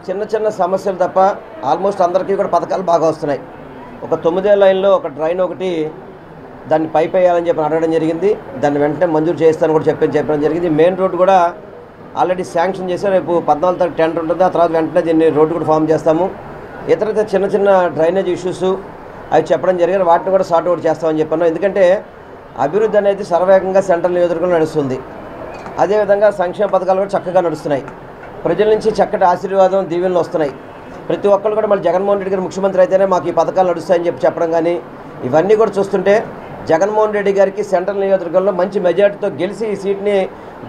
చిన్న చిన్న సమస్యలు తప్ప ఆల్మోస్ట్ అందరికీ కూడా పథకాలు బాగా వస్తున్నాయి. ఒక 9 లైన్లో ఒక డ్రైన్ ఒకటి దాన్ని పైప్ వేయాలని చెప్పి అడగడం జరిగింది. దాన్ని వెంటనే మంజూరు చేస్తాను కూడా చెప్పడం జరిగింది. మెయిన్ రోడ్డు కూడా ఆల్రెడీ శాంక్షన్ చేశారు. రేపు 14వ తారీఖు టెండర్ ఉంటుంది. ఆ తర్వాత వెంటనే దీన్ని రోడ్డు కూడా ఫామ్ చేస్తాము. ఇతర చిన్న చిన్న డ్రైనేజ్ ఇష్యూస్ అవి చెప్పడం జరిగింది. వాటిని కూడా సార్ట్ అవుట్ చేస్తామని చెప్పాను. ఎందుకంటే అభివృద్ధి అనేది సర్వేగంగా సెంట్రల్ నియోజకవర్గంలో నడుస్తుంది. అదేవిధంగా సంక్షేమ పథకాలు కూడా చక్కగా నడుస్తున్నాయి. ప్రజల నుంచి చక్కటి ఆశీర్వాదం, దీవెనలు వస్తున్నాయి. ప్రతి ఒక్కరు కూడా మళ్ళీ జగన్మోహన్ రెడ్డి గారు ముఖ్యమంత్రి అయితేనే మాకు ఈ పథకాలు నడుస్తాయని చెప్పడం కానీ ఇవన్నీ కూడా చూస్తుంటే జగన్మోహన్ రెడ్డి గారికి సెంట్రల్ నియోజకవర్గంలో మంచి మెజార్టీతో గెలిచి ఈ సీట్ని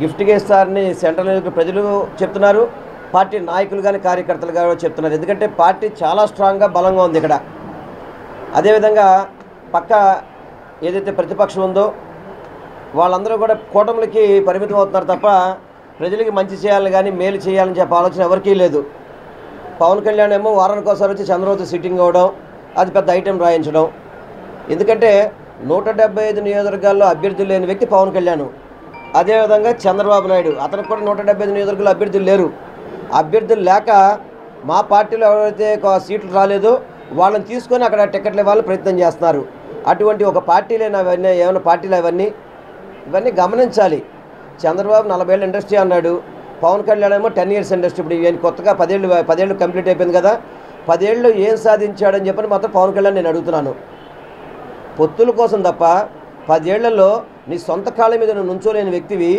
గిఫ్ట్గా ఇస్తారని సెంట్రల్ నియోజకవర్గ ప్రజలు చెప్తున్నారు. పార్టీ నాయకులు కానీ కార్యకర్తలు కానీ చెప్తున్నారు. ఎందుకంటే పార్టీ చాలా స్ట్రాంగ్గా బలంగా ఉంది ఇక్కడ. అదేవిధంగా పక్క ఏదైతే ప్రతిపక్షం ఉందో వాళ్ళందరూ కూడా కూటమిలకి పరిమితం అవుతున్నారు తప్ప ప్రజలకి మంచి చేయాలని కానీ మేలు చేయాలని చెప్పే ఆలోచన ఎవరికీ లేదు. పవన్ కళ్యాణ్ ఏమో వారానికి ఒకసారి వచ్చి చంద్రబాబు సిట్టింగ్ అవ్వడం, అది పెద్ద ఐటెం రాయించడం. ఎందుకంటే 175 నియోజకవర్గాల్లో అభ్యర్థులు లేని వ్యక్తి పవన్ కళ్యాణ్. అదేవిధంగా చంద్రబాబు నాయుడు, అతనికి కూడా 175 నియోజకవర్గాల్లో అభ్యర్థులు లేరు. అభ్యర్థులు లేక మా పార్టీలో ఎవరైతే సీట్లు రాలేదో వాళ్ళని తీసుకొని అక్కడ టికెట్లు ఇవ్వాలని ప్రయత్నం చేస్తున్నారు. అటువంటి ఒక పార్టీలేనా అవన్నీ? ఏమైనా పార్టీలు ఇవన్నీ గమనించాలి. చంద్రబాబు 40 ఏళ్ళ ఇండస్ట్రీ అన్నాడు, పవన్ కళ్యాణ్ ఏమో 10 years ఇండస్ట్రీ. ఇప్పుడు ఈయన కొత్తగా 10 ఏళ్ళు కంప్లీట్ అయిపోయింది కదా. 10 ఏళ్ళు ఏం సాధించాడని చెప్పని మాత్రం పవన్ కళ్యాణ్ నేను అడుగుతున్నాను. పొత్తుల కోసం తప్ప 10 ఏళ్లలో నీ సొంత కాళ్ళ మీద నువ్వు నుంచోలేని వ్యక్తివి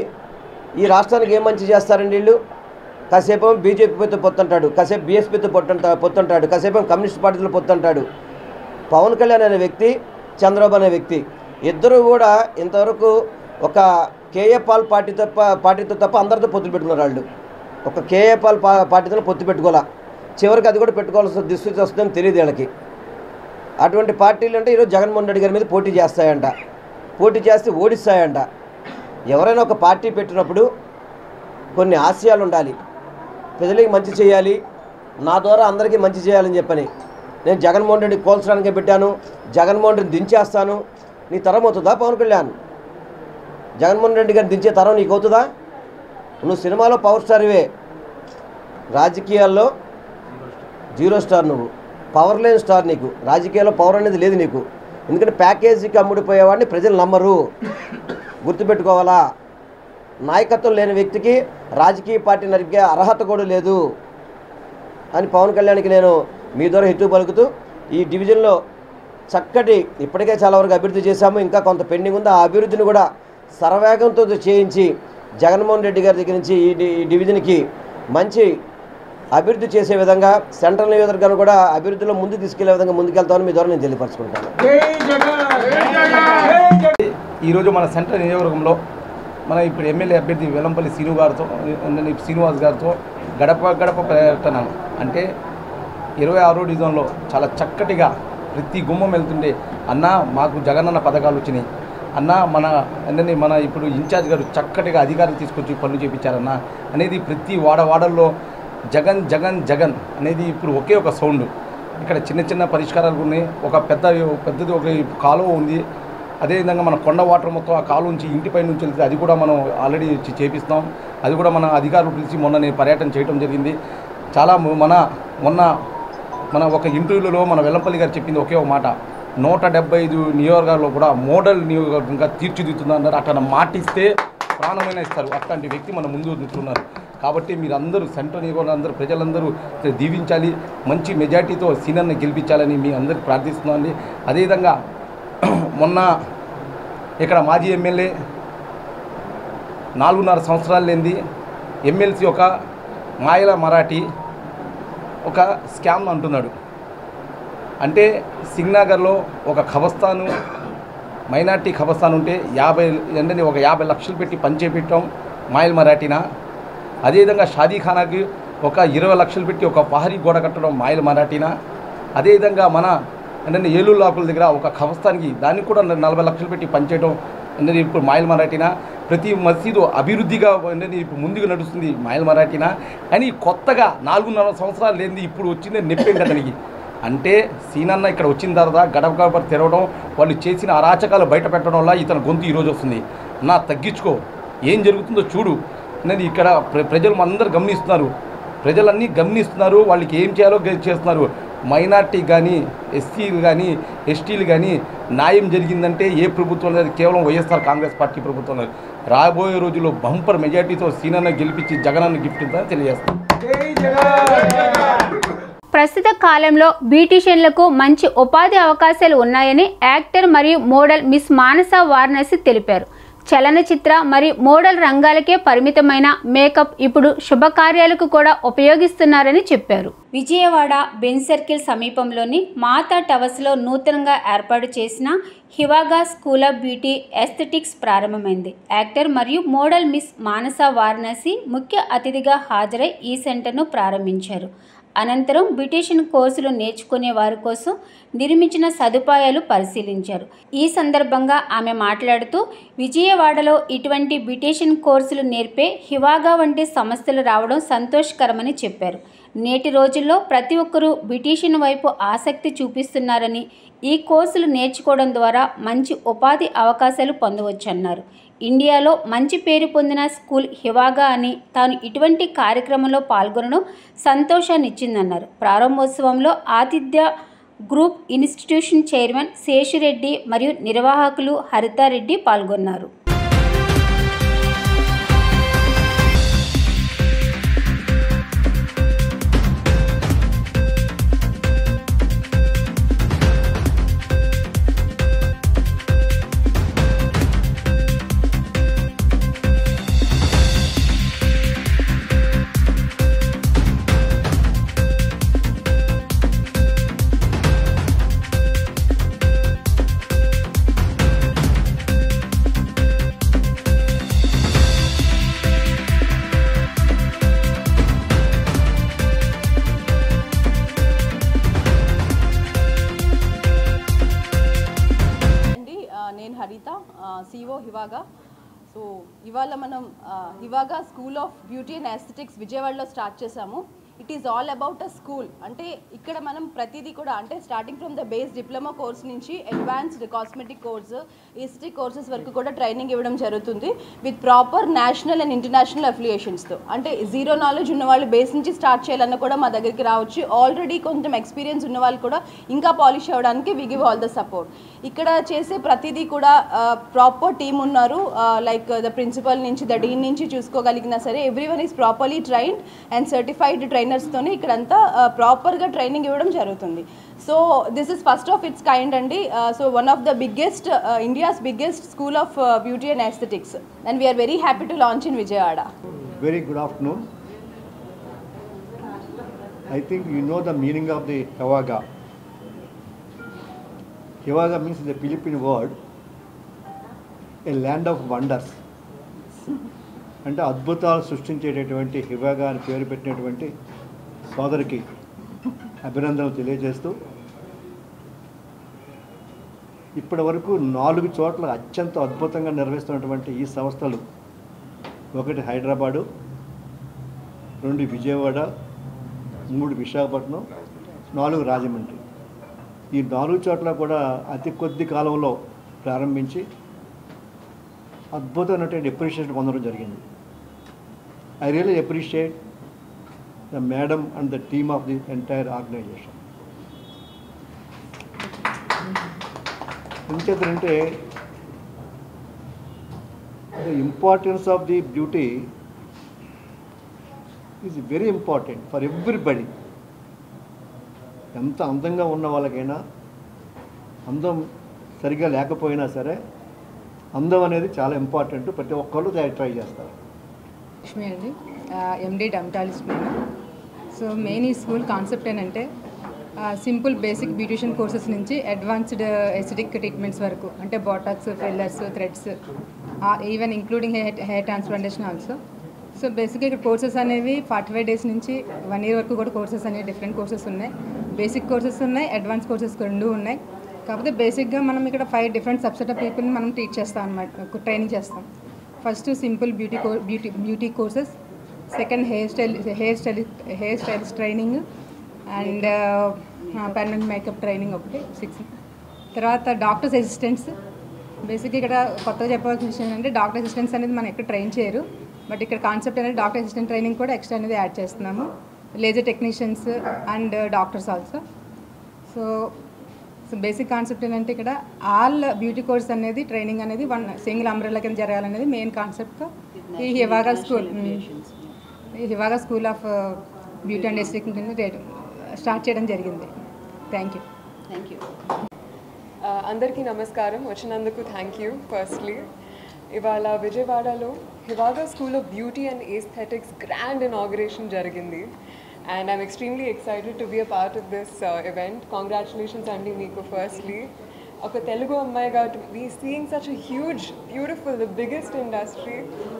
ఈ రాష్ట్రానికి ఏం మంచి చేస్తారండి వీళ్ళు? కాసేపు బీజేపీతో పొత్తుంటాడు, కాసేపు బీఎస్పీతో పొత్తుంటాడు, కాసేపు కమ్యూనిస్ట్ పార్టీతో పొత్తుంటాడు. పవన్ కళ్యాణ్ అనే వ్యక్తి, చంద్రబాబు అనే వ్యక్తి ఇద్దరు కూడా ఇంతవరకు ఒక కేఏ పాల్ పార్టీతో తప్ప అందరితో పొత్తులు పెట్టుకున్నారు. వాళ్ళు ఒక కేఏ పాల్ పార్టీతో పొత్తు పెట్టుకోవాలా, చివరికి అది కూడా పెట్టుకోవాల్సిన దుస్థితి వస్తుందని తెలియదు వీళ్ళకి. అటువంటి పార్టీలు అంటే ఈరోజు జగన్మోహన్ రెడ్డి గారి మీద పోటీ చేస్తాయంట, పోటీ చేస్తే ఓడిస్తాయంట. ఎవరైనా ఒక పార్టీ పెట్టినప్పుడు కొన్ని ఆశయాలు ఉండాలి. ప్రజలకి మంచి చేయాలి, నా ద్వారా అందరికీ మంచి చేయాలని చెప్పని. నేను జగన్మోహన్ రెడ్డి కోల్చడానికే పెట్టాను, జగన్మోహన్ రెడ్డి దించేస్తాను. నీ తరం అవుతుందా పవన్ కళ్యాణ్? జగన్మోహన్ రెడ్డి గారిని దించే తరం నీకు అవుతుందా? నువ్వు సినిమాలో పవర్ స్టార్వే, రాజకీయాల్లో 0 స్టార్. నువ్వు పవర్ లేని స్టార్. నీకు రాజకీయాల్లో పవర్ అనేది లేదు నీకు. ఎందుకంటే ప్యాకేజీకి అమ్ముడిపోయేవాడిని ప్రజలు నమ్మరు, గుర్తుపెట్టుకోవాలా. నాయకత్వం లేని వ్యక్తికి రాజకీయ పార్టీ నడిపే అర్హత కూడా లేదు అని పవన్ కళ్యాణ్కి నేను మీ ద్వారా హెచ్చు పలుకుతూ, ఈ డివిజన్లో చక్కటి ఇప్పటికే చాలా వరకు అభివృద్ధి చేశాము, ఇంకా కొంత పెండింగ్ ఉంది. ఆ అభివృద్ధిని కూడా సర్వేగంతో చేయించి జగన్మోహన్ రెడ్డి గారి దగ్గర నుంచి ఈ డివిజన్కి మంచి అభివృద్ధి చేసే విధంగా, సెంట్రల్ నియోజకవర్గాన్ని కూడా అభివృద్ధిలో ముందు తీసుకెళ్లే విధంగా ముందుకెళ్తామని మీ ద్వారా నేను తెలియపరచుకుంటాను. ఈరోజు మన సెంట్రల్ నియోజకవర్గంలో మన ఇప్పుడు ఎమ్మెల్యే అభ్యర్థి వెల్లంపల్లి శ్రీనివాస్ గారితో గడప పర్యటన అంటే 26వ డివిజన్లో చాలా చక్కటిగా ప్రతి గుమ్మం వెళ్తుండే, అన్న మాకు జగనన్న పథకాలు వచ్చినాయి అన్న, మన ఇప్పుడు ఇన్ఛార్జ్ గారు చక్కటిగా అధికారులు తీసుకొచ్చి పనులు చేయించారన్న అనేది ప్రతి వాడల్లో జగన్ జగన్ జగన్ అనేది ఇప్పుడు ఒకే ఒక సౌండ్. ఇక్కడ చిన్న చిన్న పరిష్కారాలు ఉన్నాయి. ఒక పెద్దది ఒక కాలువ ఉంది. అదేవిధంగా మన కొండ వాటర్ మొత్తం ఆ కాలువ నుంచి ఇంటిపై నుంచి వెళ్తే అది కూడా మనం ఆల్రెడీ చేపిస్తాం. అది కూడా మన అధికారులు పిలిచి మొన్న నేను పర్యటన చేయడం జరిగింది. చాలా మన ఒక ఇంటర్వ్యూలో మన వెల్లంపల్లి గారు చెప్పింది ఒకే ఒక మాట, 175 నియోజకవర్గాల్లో కూడా మోడల్ నియోజకవర్గంగా తీర్చిదిద్దుతున్నారు. అట్లా మాటిస్తే ప్రాణమైన ఇస్తారు. అట్లాంటి వ్యక్తి మన ముందు నిల్చున్నారు. కాబట్టి మీరందరూ సెంట్రల్ నియోజకవర్గం అందరూ ప్రజలందరూ దీవించాలి, మంచి మెజార్టీతో సీనియర్ని గెలిపించాలని మీ అందరికీ ప్రార్థిస్తున్నాను. అదేవిధంగా మొన్న ఇక్కడ మాజీ ఎమ్మెల్యే 4.5 సంవత్సరాలు లేనిది ఎమ్మెల్సీ ఒక మాయల మరాఠీ ఒక స్కామ్ అంటున్నాడు. అంటే సింగ్నగర్లో ఒక ఖబర్స్థాను, మైనార్టీ ఖబర్స్థాన్ ఉంటే 50 లక్షలు పెట్టి పనిచేయటం మాయల్ మరాఠీనా. అదేవిధంగా షాదీఖానాకి ఒక 20 లక్షలు పెట్టి ఒక పహరీ గోడ కట్టడం మాయల్ మరాఠీనా. అదేవిధంగా మన అంటే ఏలూరు లాకుల దగ్గర ఒక ఖబర్స్థాన్కి దానికి కూడా 40 లక్షలు పెట్టి పనిచేయడం అనేది ఇప్పుడు మాయల్ మరాఠీనా. ప్రతి మసీదు అభివృద్ధిగా అనేది ఇప్పుడు ముందుకు నడుస్తుంది మాయల్ మరాఠీనా. అని కొత్తగా 4.5 సంవత్సరాలు లేనిది ఇప్పుడు వచ్చిందే నెప్పేంటి అతనికి. అంటే సీనన్న ఇక్కడ వచ్చిన తర్వాత గడప తెరవడం, వాళ్ళు చేసిన అరాచకాలు బయట పెట్టడం వల్ల ఇతని గొంతు ఈరోజు వస్తుంది. నా తగ్గించుకో, ఏం జరుగుతుందో చూడు అనేది ఇక్కడ ప్రజలు అందరూ గమనిస్తున్నారు. ప్రజలన్నీ గమనిస్తున్నారు, వాళ్ళకి ఏం చేయాలో చేస్తున్నారు. మైనార్టీ కానీ ఎస్సీలు కానీ ఎస్టీలు కానీ న్యాయం జరిగిందంటే ఏ ప్రభుత్వం లేదు, కేవలం వైఎస్ఆర్ కాంగ్రెస్ పార్టీ ప్రభుత్వం లేదు. రాబోయే రోజుల్లో బంపర్ మెజార్టీతో సీనన్న గెలిపించి జగనన్న గిఫ్ట్ ఇద్దామని తెలియజేస్తాను. ప్రస్తుత కాలంలో బ్యూటీషియన్లకు మంచి ఉపాధి అవకాశాలు ఉన్నాయని యాక్టర్ మరియు మోడల్ మిస్ మానస వారణాసి తెలిపారు. చలనచిత్ర మరియు మోడల్ రంగాలకే పరిమితమైన మేకప్ ఇప్పుడు శుభకార్యాలకు కూడా ఉపయోగిస్తున్నారని చెప్పారు. విజయవాడ బెంజ్ సర్కిల్ సమీపంలోని మాతా టవర్స్లో నూతనంగా ఏర్పాటు చేసిన హివాగా స్కూల్ ఆఫ్ బ్యూటీ ఎస్థెటిక్స్ ప్రారంభమైంది. యాక్టర్ మరియు మోడల్ మిస్ మానస వారణాసి ముఖ్య అతిథిగా హాజరై ఈ సెంటర్ను ప్రారంభించారు. అనంతరం బ్యూటీషియన్ కోర్సులు నేర్చుకునే వారి కోసం నిర్మించిన సదుపాయాలు పరిశీలించారు. ఈ సందర్భంగా ఆమె మాట్లాడుతూ విజయవాడలో ఇటువంటి బ్యూటీషియన్ కోర్సులు నేర్పే హివాగా వంటి సంస్థలు రావడం సంతోషకరమని చెప్పారు. నేటి రోజుల్లో ప్రతి ఒక్కరూ బ్యూటీషియన్ వైపు ఆసక్తి చూపిస్తున్నారని, ఈ కోర్సులు నేర్చుకోవడం ద్వారా మంచి ఉపాధి అవకాశాలు పొందవచ్చన్నారు. ఇండియాలో మంచి పేరు పొందిన స్కూల్ హివాగా అని, తాను ఇటువంటి కార్యక్రమంలో పాల్గొనడం సంతోషాన్నిచ్చిందన్నారు. ప్రారంభోత్సవంలో ఆతిథ్య గ్రూప్ ఇన్స్టిట్యూషన్ చైర్మన్ శేషిరెడ్డి మరియు నిర్వాహకులు హరితారెడ్డి పాల్గొన్నారు. నేను హరిత, CEO హివాగా. సో ఇవాళ మనం Hivaga school of beauty and aesthetics విజయవాడలో స్టార్ట్ చేసాము. It is all about a school. అంటే ఇక్కడ మనం ప్రతిదీ కూడా అంటే starting from the base diploma course నుంచి advanced cosmetic course, aesthetic courses వరకు కూడా ట్రైనింగ్ ఇవ్వడం జరుగుతుంది with proper national and international అఫిలియేషన్స్తో. అంటే జీరో నాలెడ్జ్ ఉన్న వాళ్ళు బేస్ నుంచి స్టార్ట్ చేయాలన్నా కూడా మా దగ్గరికి రావచ్చు. ఆల్రెడీ కొంచెం ఎక్స్పీరియన్స్ ఉన్న వాళ్ళు కూడా ఇంకా పాలిష్ అవ్వడానికి we give all the support. ఇక్కడ చేసే ప్రతిదీ కూడా ప్రాపర్ టీమ్ ఉన్నారు. లైక్ ద ప్రిన్సిపల్ నుంచి ద డీన్ నుంచి చూసుకోగలిగినా సరే everyone is properly trained and certified ట్రైనర్స్తోనే ఇక్కడంతా ప్రాపర్గా ట్రైనింగ్ ఇవ్వడం జరుగుతుంది. So this is first of its kind అండి. So one of the biggest India's biggest school of beauty and aesthetics and we are very happy to launch in Vijayawada. Very good afternoon. I think you know the meaning of the Hivaga. Hivaga means the Philippine word, a land of wonders. అంటే అద్భుతాలు సృష్టించేటటువంటి హివాగా అని పేరు పెట్టినటువంటి సోదరికి అభినందనలు తెలియజేస్తూ, ఇప్పటి వరకు 4 చోట్ల అత్యంత అద్భుతంగా నిర్వహిస్తున్నటువంటి ఈ సంస్థలు 1 హైదరాబాదు, 2 విజయవాడ, 3 విశాఖపట్నం, 4 రాజమండ్రి. ఈ 4 చోట్ల కూడా అతి కొద్ది కాలంలో ప్రారంభించి అద్భుతమైనటువంటి అప్రిషియేషన్ పొందడం జరిగింది. I really appreciate the madam and the team of the entire organization. ఎందుకంటే the importance of the beauty is very important for everybody. ఎంత అందంగా ఉన్న వాళ్ళకైనా, అందం సరిగా లేకపోయినా సరే అందం అనేది చాలా ఇంపార్టెంట్. ప్రతి ఒక్కళ్ళు ట్రై చేస్తారు. లక్ష్మి అండి, ఎండి డర్మటాలజిస్ట్ నేను. సో మెయిన్ ఈ స్కూల్ కాన్సెప్ట్ ఏంటంటే సింపుల్ బేసిక్ బ్యూటిషియన్ కోర్సెస్ నుంచి అడ్వాన్స్డ్ ఎస్థెటిక్ ట్రీట్మెంట్స్ వరకు, అంటే botox, fillers, threads, even including hair transplantation also. So బేసిక్గా ఇక్కడ కోర్సెస్ అనేవి 45 days నుంచి 1 year వరకు కూడా కోర్సెస్ అనేవి డిఫరెంట్ కోర్సెస్ ఉన్నాయి. బేసిక్ కోర్సెస్ ఉన్నాయి, అడ్వాన్స్ కోర్సెస్ 2 ఉన్నాయి. కాకపోతే బేసిక్గా మనం ఇక్కడ 5 different సబ్సెట్ ఆఫ్ పీపుల్ని మనం టీచ్ చేస్తాం అన్నమాట, ట్రైనింగ్ చేస్తాం. First simple beauty courses, second hair stylist training and permanent makeup training ఒకటి 6. తర్వాత డాక్టర్స్ అసిస్టెంట్స్. బేసిక్గా ఇక్కడ కొత్తగా చెప్పాల్సిన విషయం ఏంటంటే డాక్టర్ అసిస్టెంట్స్ అనేది మనం ఎక్కడ ట్రైన్ చేయరు, బట్ ఇక్కడ కాన్సెప్ట్ అనేది డాక్టర్ అసిస్టెంట్ ట్రైనింగ్ కూడా ఎక్స్ట్రా అనేది యాడ్ చేస్తున్నాము. Laser technicians and doctors also. So basic concept ఏంటంటే ఇక్కడ ఆల్ బ్యూటీ కోర్స్ అనేది ట్రైనింగ్ అనేది 1 సింగిల్ అంబ్రెల్లా కింద జరగాలనేది మెయిన్ కాన్సెప్ట్తో ఈ Hivaga school of beauty and aesthetics కింద స్టార్ట్ చేయడం జరిగింది. Thank you. అందరికీ నమస్కారం. వచ్చినందుకు థ్యాంక్ యూ. ఫస్ట్లీ ఇవాళ విజయవాడలో Hivaga school of beauty and aesthetics grand inauguration జరిగింది. And I'm extremely excited to be a part of this event. Congratulations Andi meeku firstly. Oka Telugu ammayiga to be seeing such a huge, beautiful, the biggest industry,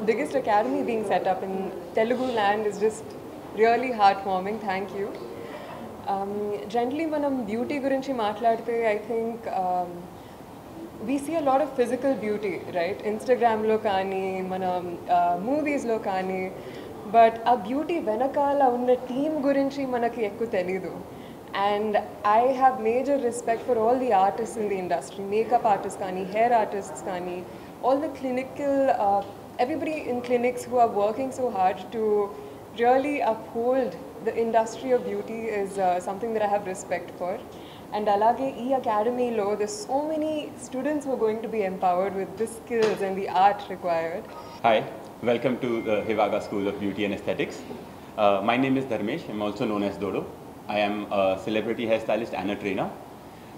biggest academy being set up in Telugu land is just really heartwarming. Thank you. Generally మనం beauty గురించి మాట్లాడితే I think we see a lot of physical beauty, right? Instagramలో కానీ మన మూవీస్లో కానీ, but ఆ beauty వెనకాల ఉన్న టీమ్ గురించి మనకి ఎక్కువ తెలీదు. And I have major respect for all the artist in the industry, makeup artist కానీ, హెయిర్ ఆర్టిస్ట్స్ కానీ, all the clinical everybody in clinics who are working so hard to really uphold the industry of beauty is something that I have respect for. And alage ee academy lo there's so many students who are going to be empowered with the skills and the art required. Hi, welcome to the Hivaga School of Beauty and Aesthetics. My name is Dharmesh. I'm also known as Dodo. I am a celebrity hairstylist and a trainer.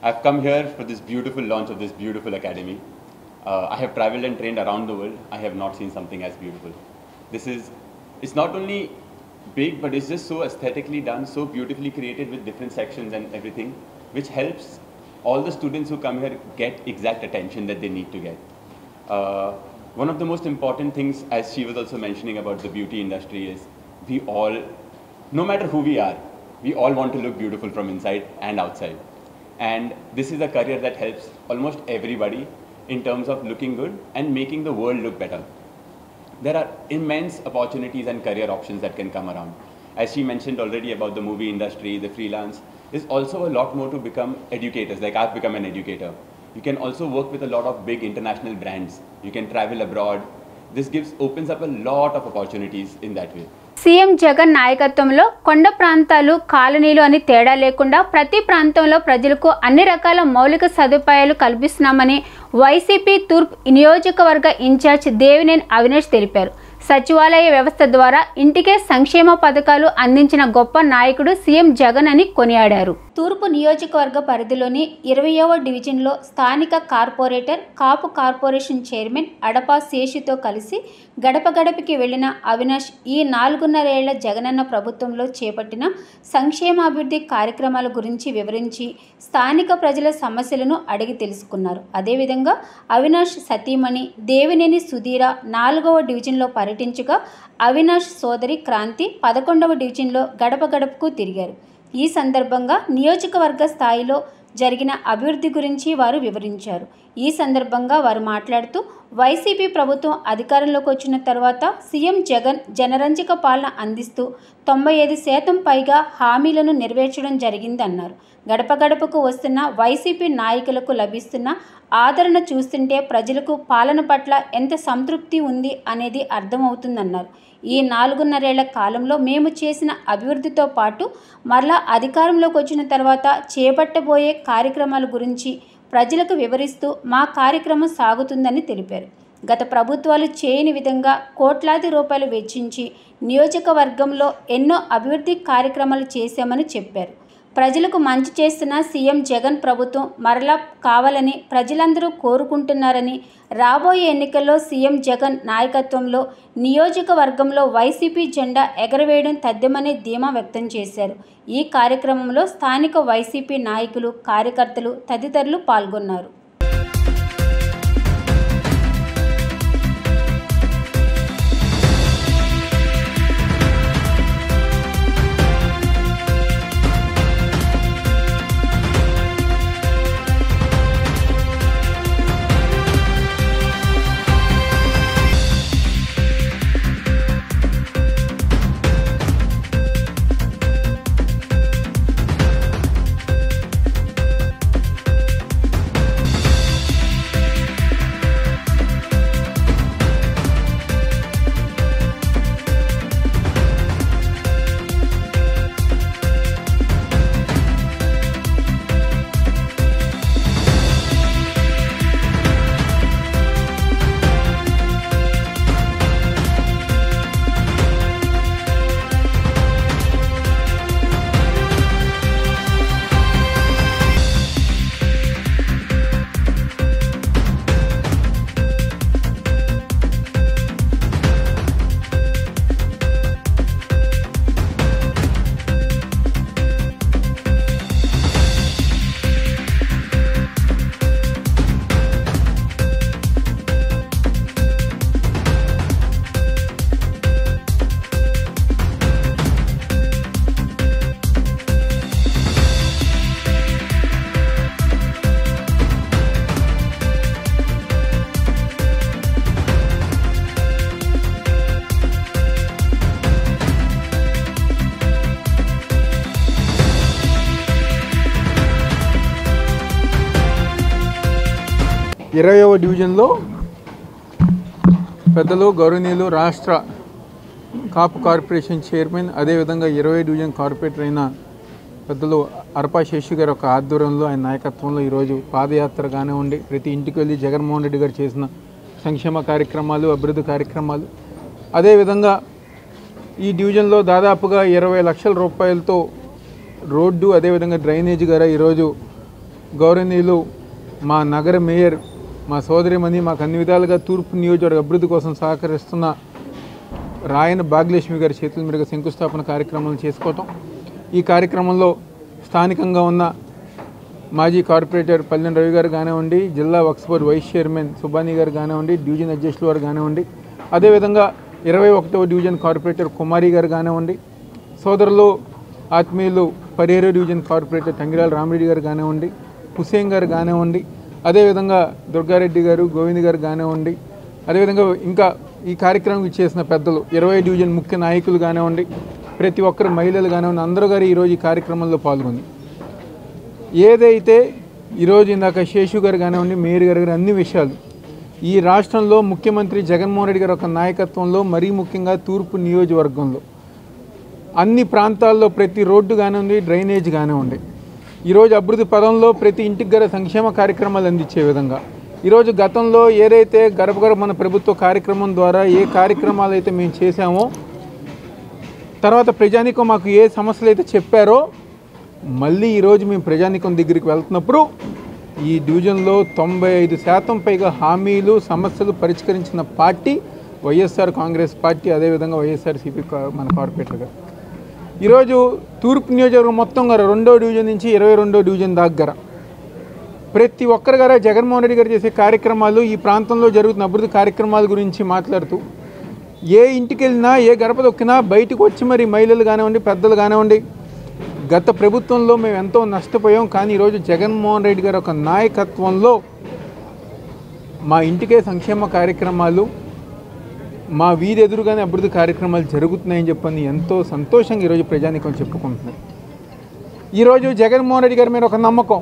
I've come here for this beautiful launch of this beautiful academy. I have traveled and trained around the world. I have not seen something as beautiful. It's not only big, but it's just so aesthetically done, so beautifully created with different sections and everything, which helps all the students who come here get exact attention that they need to get. One of the most important things, as she was also mentioning about the beauty industry, is we all, no matter who we are, we all want to look beautiful from inside and outside. And this is a career that helps almost everybody in terms of looking good and making the world look better. There are immense opportunities and career options that can come around. As she mentioned already about the movie industry, the freelance, there's also a lot more to become educators, like I've become an educator. You can also work with a lot of big international brands. You can travel abroad. This opens up a lot of opportunities in that way. CM Jagan నాయకత్వంలో కొండ ప్రాంతాలు, కాలనీలు అని తేడా లేకుండా ప్రతి ప్రాంతంలో ప్రజలకు అన్ని రకాల మౌలిక సదుపాయాలు కల్పిస్తున్నామని వైసీపీ తూర్పు నియోజకవర్గ ఇన్ఛార్జ్ దేవినేని అవినాష్ తెలిపారు. సచివాలయ వ్యవస్థ ద్వారా ఇంటికే సంక్షేమ పథకాలు అందించిన గొప్ప నాయకుడు సీఎం జగన్ అని కొనియాడారు. తూర్పు నియోజకవర్గ పరిధిలోని 20వ డివిజన్లో స్థానిక కార్పొరేటర్, కాపు కార్పొరేషన్ చైర్మన్ అడపా శేషితో కలిసి గడప గడపకి వెళ్లిన అవినాష్ ఈ 4.5 ఏళ్ల జగనన్న ప్రభుత్వంలో చేపట్టిన సంక్షేమాభివృద్ధి కార్యక్రమాల గురించి వివరించి స్థానిక ప్రజల సమస్యలను అడిగి తెలుసుకున్నారు. అదేవిధంగా అవినాష్ సతీమణి దేవినేని సుధీర 4వ డివిజన్లో పర్యటించగా అవినాష్ సోదరి క్రాంతి 11వ డివిజన్లో గడప గడపకు తిరిగారు. ఈ సందర్భంగా నియోజకవర్గ స్థాయిలో జరిగిన అభివృద్ధి గురించి వారు వివరించారు. ఈ సందర్భంగా వారు మాట్లాడుతూ వైసీపీ ప్రభుత్వం అధికారంలోకి వచ్చిన తర్వాత సీఎం జగన్ జనరంజక పాలన అందిస్తూ 95% పైగా హామీలను నెరవేర్చడం జరిగిందన్నారు. గడప గడపకు వస్తున్న వైసీపీ నాయకులకు లభిస్తున్న ఆదరణ చూస్తుంటే ప్రజలకు పాలన పట్ల ఎంత సంతృప్తి ఉంది అనేది అర్థమవుతుందన్నారు. ఈ 4.5 ఏళ్ల కాలంలో మేము చేసిన అభివృద్ధితో పాటు మరలా అధికారంలోకి వచ్చిన తర్వాత చేపట్టబోయే కార్యక్రమాల గురించి ప్రజలకు వివరిస్తూ మా కార్యక్రమం సాగుతుందని తెలిపారు. గత ప్రభుత్వాలు చేయని విధంగా కోట్లాది రూపాయలు వెచ్చించి నియోజకవర్గంలో ఎన్నో అభివృద్ధి కార్యక్రమాలు చేశామని చెప్పారు. ప్రజలకు మంచి చేస్తున్న సీఎం జగన్ ప్రభుత్వం మరలా కావాలని ప్రజలందరూ కోరుకుంటున్నారని, రాబోయే ఎన్నికల్లో సీఎం జగన్ నాయకత్వంలో నియోజకవర్గంలో వైసీపీ జెండా ఎగరవేయడం తథ్యమనే ధీమా వ్యక్తం చేశారు. ఈ కార్యక్రమంలో స్థానిక వైసీపీ నాయకులు, కార్యకర్తలు తదితరులు పాల్గొన్నారు. 20వ డివిజన్లో పెద్దలు గౌరవనీయులు రాష్ట్ర కాపు కార్పొరేషన్ చైర్మన్, అదేవిధంగా 20వ డివిజన్ కార్పొరేటర్ అయిన పెద్దలు అరపా శేషు గారి యొక్క ఆధ్వర్యంలో, ఆయన నాయకత్వంలో ఈరోజు పాదయాత్ర కానివ్వండి, ప్రతి ఇంటికి వెళ్ళి జగన్మోహన్ రెడ్డి గారు చేసిన సంక్షేమ కార్యక్రమాలు, అభివృద్ధి కార్యక్రమాలు, అదేవిధంగా ఈ డివిజన్లో దాదాపుగా 20 లక్షల రూపాయలతో రోడ్డు, అదేవిధంగా డ్రైనేజ్ గారు ఈరోజు గౌరవనీయులు మా నగర మేయర్, మా సోదరిమణి, మాకు అన్ని విధాలుగా తూర్పు నియోజకవర్గ అభివృద్ధి కోసం సహకరిస్తున్న రాయన భాగ్యలక్ష్మి గారి చేతుల మీదుగా శంకుస్థాపన కార్యక్రమాలు చేసుకోవటం. ఈ కార్యక్రమంలో స్థానికంగా ఉన్న మాజీ కార్పొరేటర్ పల్లెన రవి గారు కానివ్వండి, జిల్లా వక్ఫ్ బోర్డు వైస్ చైర్మన్ సుబానీ గారు కానివ్వండి, డివిజన్ అధ్యక్షులు వారు కానివ్వండి, అదేవిధంగా 21వ డివిజన్ కార్పొరేటర్ కుమారి గారు కానివ్వండి, సోదరులు ఆత్మీయులు 17వ డివిజన్ కార్పొరేటర్ తంగిరాల రామిరెడ్డి గారు కానివ్వండి, హుసేన్ గారు కానివ్వండి, అదేవిధంగా దుర్గారెడ్డి గారు, గోవింద్ గారు కానివ్వండి, అదేవిధంగా ఇంకా ఈ కార్యక్రమం చేసిన పెద్దలు 20వ డివిజన్ ముఖ్య నాయకులు కానివ్వండి, ప్రతి ఒక్కరు మహిళలు కానివ్వండి, అందరూ గారు ఈరోజు ఈ కార్యక్రమంలో పాల్గొని ఏదైతే ఈరోజు ఇందాక శేషు గారు కానివ్వండి, మేయర్ గారు అన్ని విషయాలు ఈ రాష్ట్రంలో ముఖ్యమంత్రి జగన్మోహన్ రెడ్డి గారి ఒక నాయకత్వంలో, మరీ ముఖ్యంగా తూర్పు నియోజకవర్గంలో అన్ని ప్రాంతాల్లో ప్రతి రోడ్డు కానివ్వండి, డ్రైనేజ్ కానివ్వండి, ఈరోజు అభివృద్ధి పదంలో ప్రతి ఇంటికి గల సంక్షేమ కార్యక్రమాలు అందించే విధంగా ఈరోజు గతంలో ఏదైతే గడప గడప మన ప్రభుత్వ కార్యక్రమం ద్వారా ఏ కార్యక్రమాలు అయితే మేము చేశామో, తర్వాత ప్రజానికం మాకు ఏ సమస్యలు అయితే చెప్పారో, మళ్ళీ ఈరోజు మేము ప్రజానికం దగ్గరికి వెళ్తున్నప్పుడు ఈ డివిజన్లో 95% పైగా హామీలు, సమస్యలు పరిష్కరించిన పార్టీ వైఎస్ఆర్ కాంగ్రెస్ పార్టీ, అదేవిధంగా వైఎస్ఆర్సీపీ మన కార్పొరేటర్గా. ఈరోజు తూర్పు నియోజకవర్గం మొత్తం గారు 2వ డివిజన్ నుంచి 22వ డివిజన్ దగ్గర ప్రతి ఒక్కరి గారు జగన్మోహన్ రెడ్డి గారు చేసే కార్యక్రమాలు, ఈ ప్రాంతంలో జరుగుతున్న అభివృద్ధి కార్యక్రమాల గురించి మాట్లాడుతూ ఏ ఇంటికి వెళ్ళినా, ఏ గడప దొక్కినా బయటకు వచ్చి మరి మహిళలు కానివ్వండి, పెద్దలు కానివ్వండి, గత ప్రభుత్వంలో మేము ఎంతో నష్టపోయాం, కానీ ఈరోజు జగన్మోహన్ రెడ్డి గారి ఒక నాయకత్వంలో మా ఇంటికే సంక్షేమ కార్యక్రమాలు, మా వీధి ఎదురుగానే అభివృద్ధి కార్యక్రమాలు జరుగుతున్నాయని చెప్పని ఎంతో సంతోషంగా ఈరోజు ప్రజానికం చెప్పుకుంటున్నారు. ఈరోజు జగన్మోహన్ రెడ్డి గారి మీద ఒక నమ్మకం,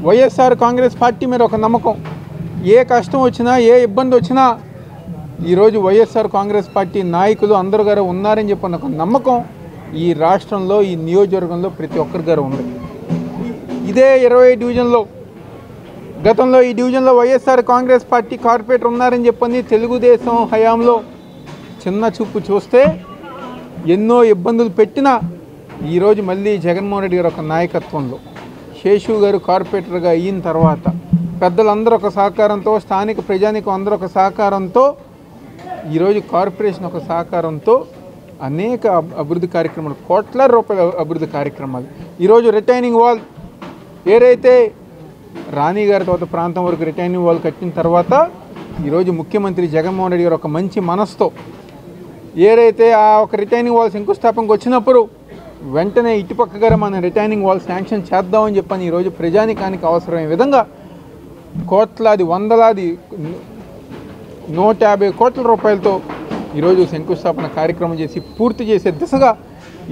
వైఎస్ఆర్ కాంగ్రెస్ పార్టీ మీద ఒక నమ్మకం, ఏ కష్టం వచ్చినా, ఏ ఇబ్బంది వచ్చినా ఈరోజు వైఎస్ఆర్ కాంగ్రెస్ పార్టీ నాయకులు అందరూ గారు ఉన్నారని చెప్పిన ఒక నమ్మకం ఈ రాష్ట్రంలో, ఈ నియోజకవర్గంలో ప్రతి ఒక్కరి గారు ఉంది. ఇదే 20 డివిజన్లో గతంలో ఈ డివిజన్లో వైఎస్ఆర్ కాంగ్రెస్ పార్టీ కార్పొరేటర్ ఉన్నారని చెప్పని తెలుగుదేశం హయాంలో చిన్న చూపు చూస్తే ఎన్నో ఇబ్బందులు పెట్టినా ఈరోజు మళ్ళీ జగన్మోహన్ రెడ్డి గారు ఒక నాయకత్వంలో, శేషు గారు కార్పొరేటర్గా అయిన తర్వాత పెద్దలందరూ ఒక సహకారంతో, స్థానిక ప్రజానికం అందరూ ఒక సహకారంతో, ఈరోజు కార్పొరేషన్ ఒక సహకారంతో అనేక అభివృద్ధి కార్యక్రమాలు, కోట్ల రూపాయల అభివృద్ధి కార్యక్రమాలు. ఈరోజు రిటైనింగ్ వాల్ ఏదైతే రాణి గారి తర్వాత ప్రాంతం వరకు రిటైనింగ్ వాల్ కట్టిన తర్వాత ఈరోజు ముఖ్యమంత్రి జగన్మోహన్ రెడ్డి గారు ఒక మంచి మనసుతో ఏదైతే ఆ ఒక రిటైనింగ్ వాల్ శంకుస్థాపనకు వచ్చినప్పుడు వెంటనే ఇటుపక్కగా మన రిటైనింగ్ వాల్ శాంక్షన్ చేద్దామని చెప్పని ఈరోజు ప్రజానికానికి అవసరమైన విధంగా కోట్లాది, వందలాది, 150 కోట్ల రూపాయలతో ఈరోజు శంకుస్థాపన కార్యక్రమం చేసి పూర్తి చేసే దిశగా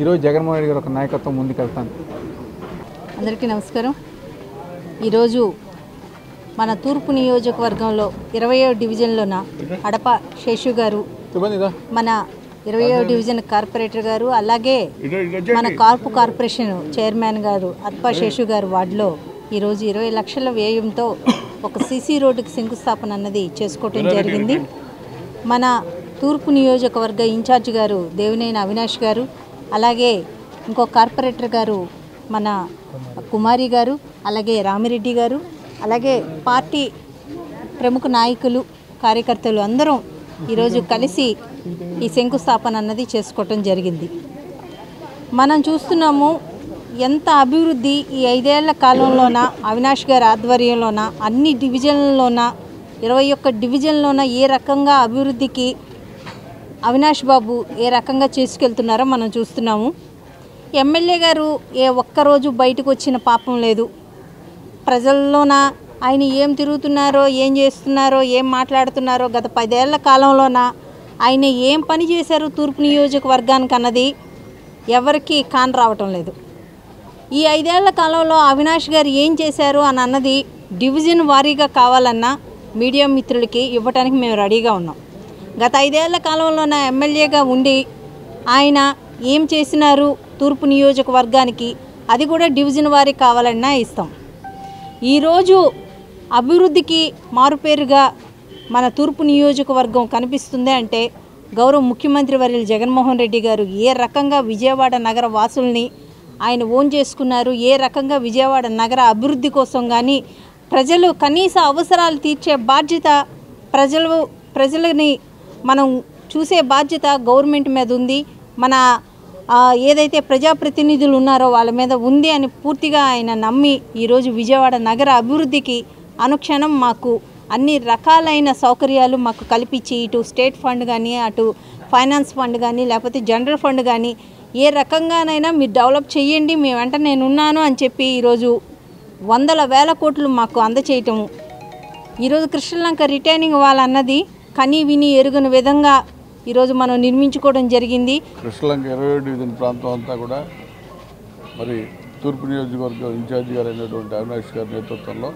ఈరోజు జగన్మోహన్ రెడ్డి గారు ఒక నాయకత్వం ముందుకెళ్తాను. అందరికీ నమస్కారం. ఈరోజు మన తూర్పు నియోజకవర్గంలో 20వ డివిజన్లోన అడప శేషు గారు, మన 20వ డివిజన్ కార్పొరేటర్ గారు, అలాగే మన కార్పొరేషన్ చైర్మన్ గారు అడప శేషు గారు వార్డులో ఈరోజు 20 లక్షల వ్యయంతో ఒక సీసీ రోడ్డుకి శంకుస్థాపన అన్నది చేసుకోవటం జరిగింది. మన తూర్పు నియోజకవర్గ ఇన్ఛార్జ్ గారు దేవినేని అవినాష్ గారు, అలాగే ఇంకో కార్పొరేటర్ గారు మన కుమారి గారు, అలాగే రామిరెడ్డి గారు, అలాగే పార్టీ ప్రముఖ నాయకులు, కార్యకర్తలు అందరం ఈరోజు కలిసి ఈ శంకుస్థాపన అన్నది చేసుకోవటం జరిగింది. మనం చూస్తున్నాము ఎంత అభివృద్ధి ఈ 5 ఏళ్ల కాలంలోన అవినాష్ గారి ఆధ్వర్యంలోన అన్ని డివిజన్లలోన 21 డివిజన్లోన ఏ రకంగా అభివృద్ధికి అవినాష్ బాబు ఏ రకంగా చేసుకెళ్తున్నారో మనం చూస్తున్నాము. ఎమ్మెల్యే గారు ఏ ఒక్కరోజు బయటకు వచ్చిన పాపం లేదు. ప్రజల్లోన ఆయన ఏం తిరుగుతున్నారో, ఏం చేస్తున్నారో, ఏం మాట్లాడుతున్నారో, గత 10 ఏళ్ల కాలంలోన ఆయన ఏం పని చేశారు తూర్పు నియోజకవర్గానికి అన్నది ఎవరికి కాని రావటం లేదు. ఈ 5 ఏళ్ల కాలంలో అవినాష్ గారు ఏం చేశారు అని అన్నది డివిజన్ వారీగా కావాలన్నా మీడియా మిత్రులకి ఇవ్వడానికి మేము రెడీగా ఉన్నాం. గత 5 ఏళ్ల కాలంలో నా ఎమ్మెల్యేగా ఉండి ఆయన ఏం చేసినారు తూర్పు నియోజకవర్గానికి, అది కూడా డివిజన్ వారికి కావాలన్నా ఇస్తాం. ఈరోజు అభివృద్ధికి మారుపేరుగా మన తూర్పు నియోజకవర్గం కనిపిస్తుంది అంటే గౌరవ ముఖ్యమంత్రి వర్యులు జగన్మోహన్ రెడ్డి గారు ఏ రకంగా విజయవాడ నగర వాసుల్ని ఆయన ఓన్ చేసుకున్నారు, ఏ రకంగా విజయవాడ నగర అభివృద్ధి కోసం కానీ ప్రజలు కనీస అవసరాలు తీర్చే బాధ్యత ప్రజలని మనం చూసే బాధ్యత గవర్నమెంట్ మీద ఉంది. మన ఏదైతే ప్రజాప్రతినిధులు ఉన్నారో వాళ్ళ మీద ఉంది అని పూర్తిగా ఆయన నమ్మి ఈరోజు విజయవాడ నగర అభివృద్ధికి అనుక్షణం మాకు అన్ని రకాలైన సౌకర్యాలు మాకు కల్పించి ఇటు స్టేట్ ఫండ్ కానీ, అటు ఫైనాన్స్ ఫండ్ కానీ, లేకపోతే జనరల్ ఫండ్ కానీ ఏ రకంగానైనా మీరు డెవలప్ చేయండి, మేము వెంట నేనున్నాను అని చెప్పి ఈరోజు వందల వేల కోట్లు మాకు అందచేయటము. ఈరోజు కృష్ణలంక రిటైనింగ్ వాల్ అన్నది కనీ విని ఎరుగని విధంగా ఈరోజు మనం నిర్మించుకోవడం జరిగింది. కృష్ణలంక 27 డివిజన్ ప్రాంతం అంతా కూడా మరి తూర్పు నియోజకవర్గం ఇన్ఛార్జి గారు అయినటువంటి అవినాష్ గారి నేతృత్వంలో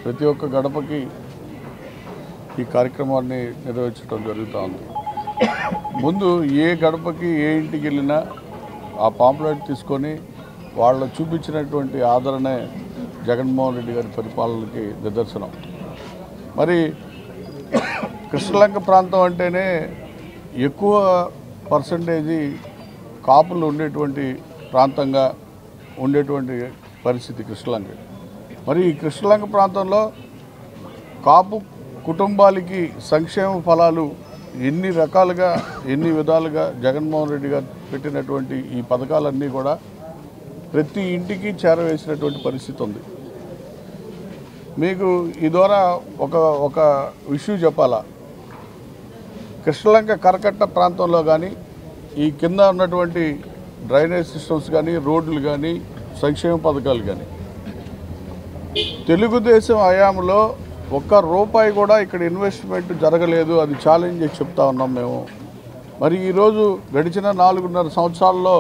ప్రతి ఒక్క గడపకి ఈ కార్యక్రమాన్ని నిర్వహించడం జరుగుతూ ఉంది. ముందు ఏ గడపకి ఏ ఇంటికి వెళ్ళినా ఆ పాంప్లెట్ తీసుకొని వాళ్ళు చూపించినటువంటి ఆదరణే జగన్మోహన్ రెడ్డి గారి పరిపాలనకి నిదర్శనం. మరి కృష్ణలంక ప్రాంతం అంటేనే ఎక్కువ పర్సంటేజీ కాపులు ఉండేటువంటి ప్రాంతంగా ఉండేటువంటి పరిస్థితి కృష్ణలంక. మరి ఈ కృష్ణలంక ప్రాంతంలో కాపు కుటుంబాలకి సంక్షేమ ఫలాలు ఎన్ని రకాలుగా ఎన్ని విధాలుగా జగన్మోహన్ రెడ్డి గారు పెట్టినటువంటి ఈ పథకాలన్నీ కూడా ప్రతి ఇంటికి చేరవేసినటువంటి పరిస్థితి ఉంది. మీకు ఈ ద్వారా ఒక విషయం చెప్పాలా, కృష్ణలంక కరకట్ట ప్రాంతంలో కానీ ఈ కింద ఉన్నటువంటి డ్రైనేజ్ సిస్టమ్స్ కానీ, రోడ్లు కానీ, సంక్షేమ పథకాలు కానీ తెలుగుదేశం హయాంలో ₹1 కూడా ఇక్కడ ఇన్వెస్ట్మెంట్ జరగలేదు. అది ఛాలెంజ్ చేసి చెప్తా ఉన్నాం మేము. మరి ఈరోజు గడిచిన 4.5 సంవత్సరాల్లో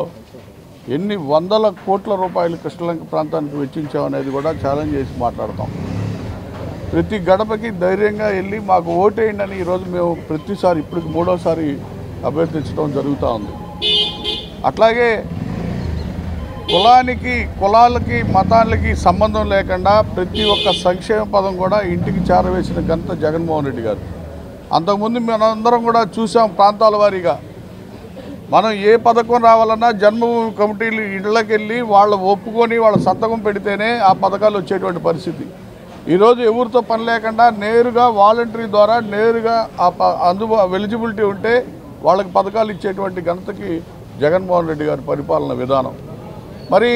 ఎన్ని వందల కోట్ల రూపాయలు కృష్ణలంక ప్రాంతానికి వెచ్చించామనేది కూడా ఛాలెంజ్ చేసి మాట్లాడతాం. ప్రతి గడపకి ధైర్యంగా వెళ్ళి మాకు ఓటేయండి అని ఈరోజు మేము ప్రతిసారి ఇప్పటికి 3వసారి అభ్యర్థించడం జరుగుతూ ఉంది. అట్లాగే కులాలకి మతాలకి సంబంధం లేకుండా ప్రతి ఒక్క సంక్షేమ పదం కూడా ఇంటికి చేరవేసిన ఘనత జగన్మోహన్ రెడ్డి గారు. అంతకుముందు మనందరం కూడా చూసాం ప్రాంతాల వారీగా మనం ఏ పథకం రావాలన్నా జన్మభూమి కమిటీలు ఇళ్ళకి వెళ్ళి వాళ్ళు ఒప్పుకొని వాళ్ళ సంతకం పెడితేనే ఆ పథకాలు వచ్చేటువంటి పరిస్థితి. ఈరోజు ఎవరితో పని లేకుండా నేరుగా వాలంటరీ ద్వారా నేరుగా ఎలిజిబిలిటీ ఉంటే వాళ్ళకి పథకాలు ఇచ్చేటువంటి ఘనతకి జగన్మోహన్ రెడ్డి గారి పరిపాలన విధానం. మరి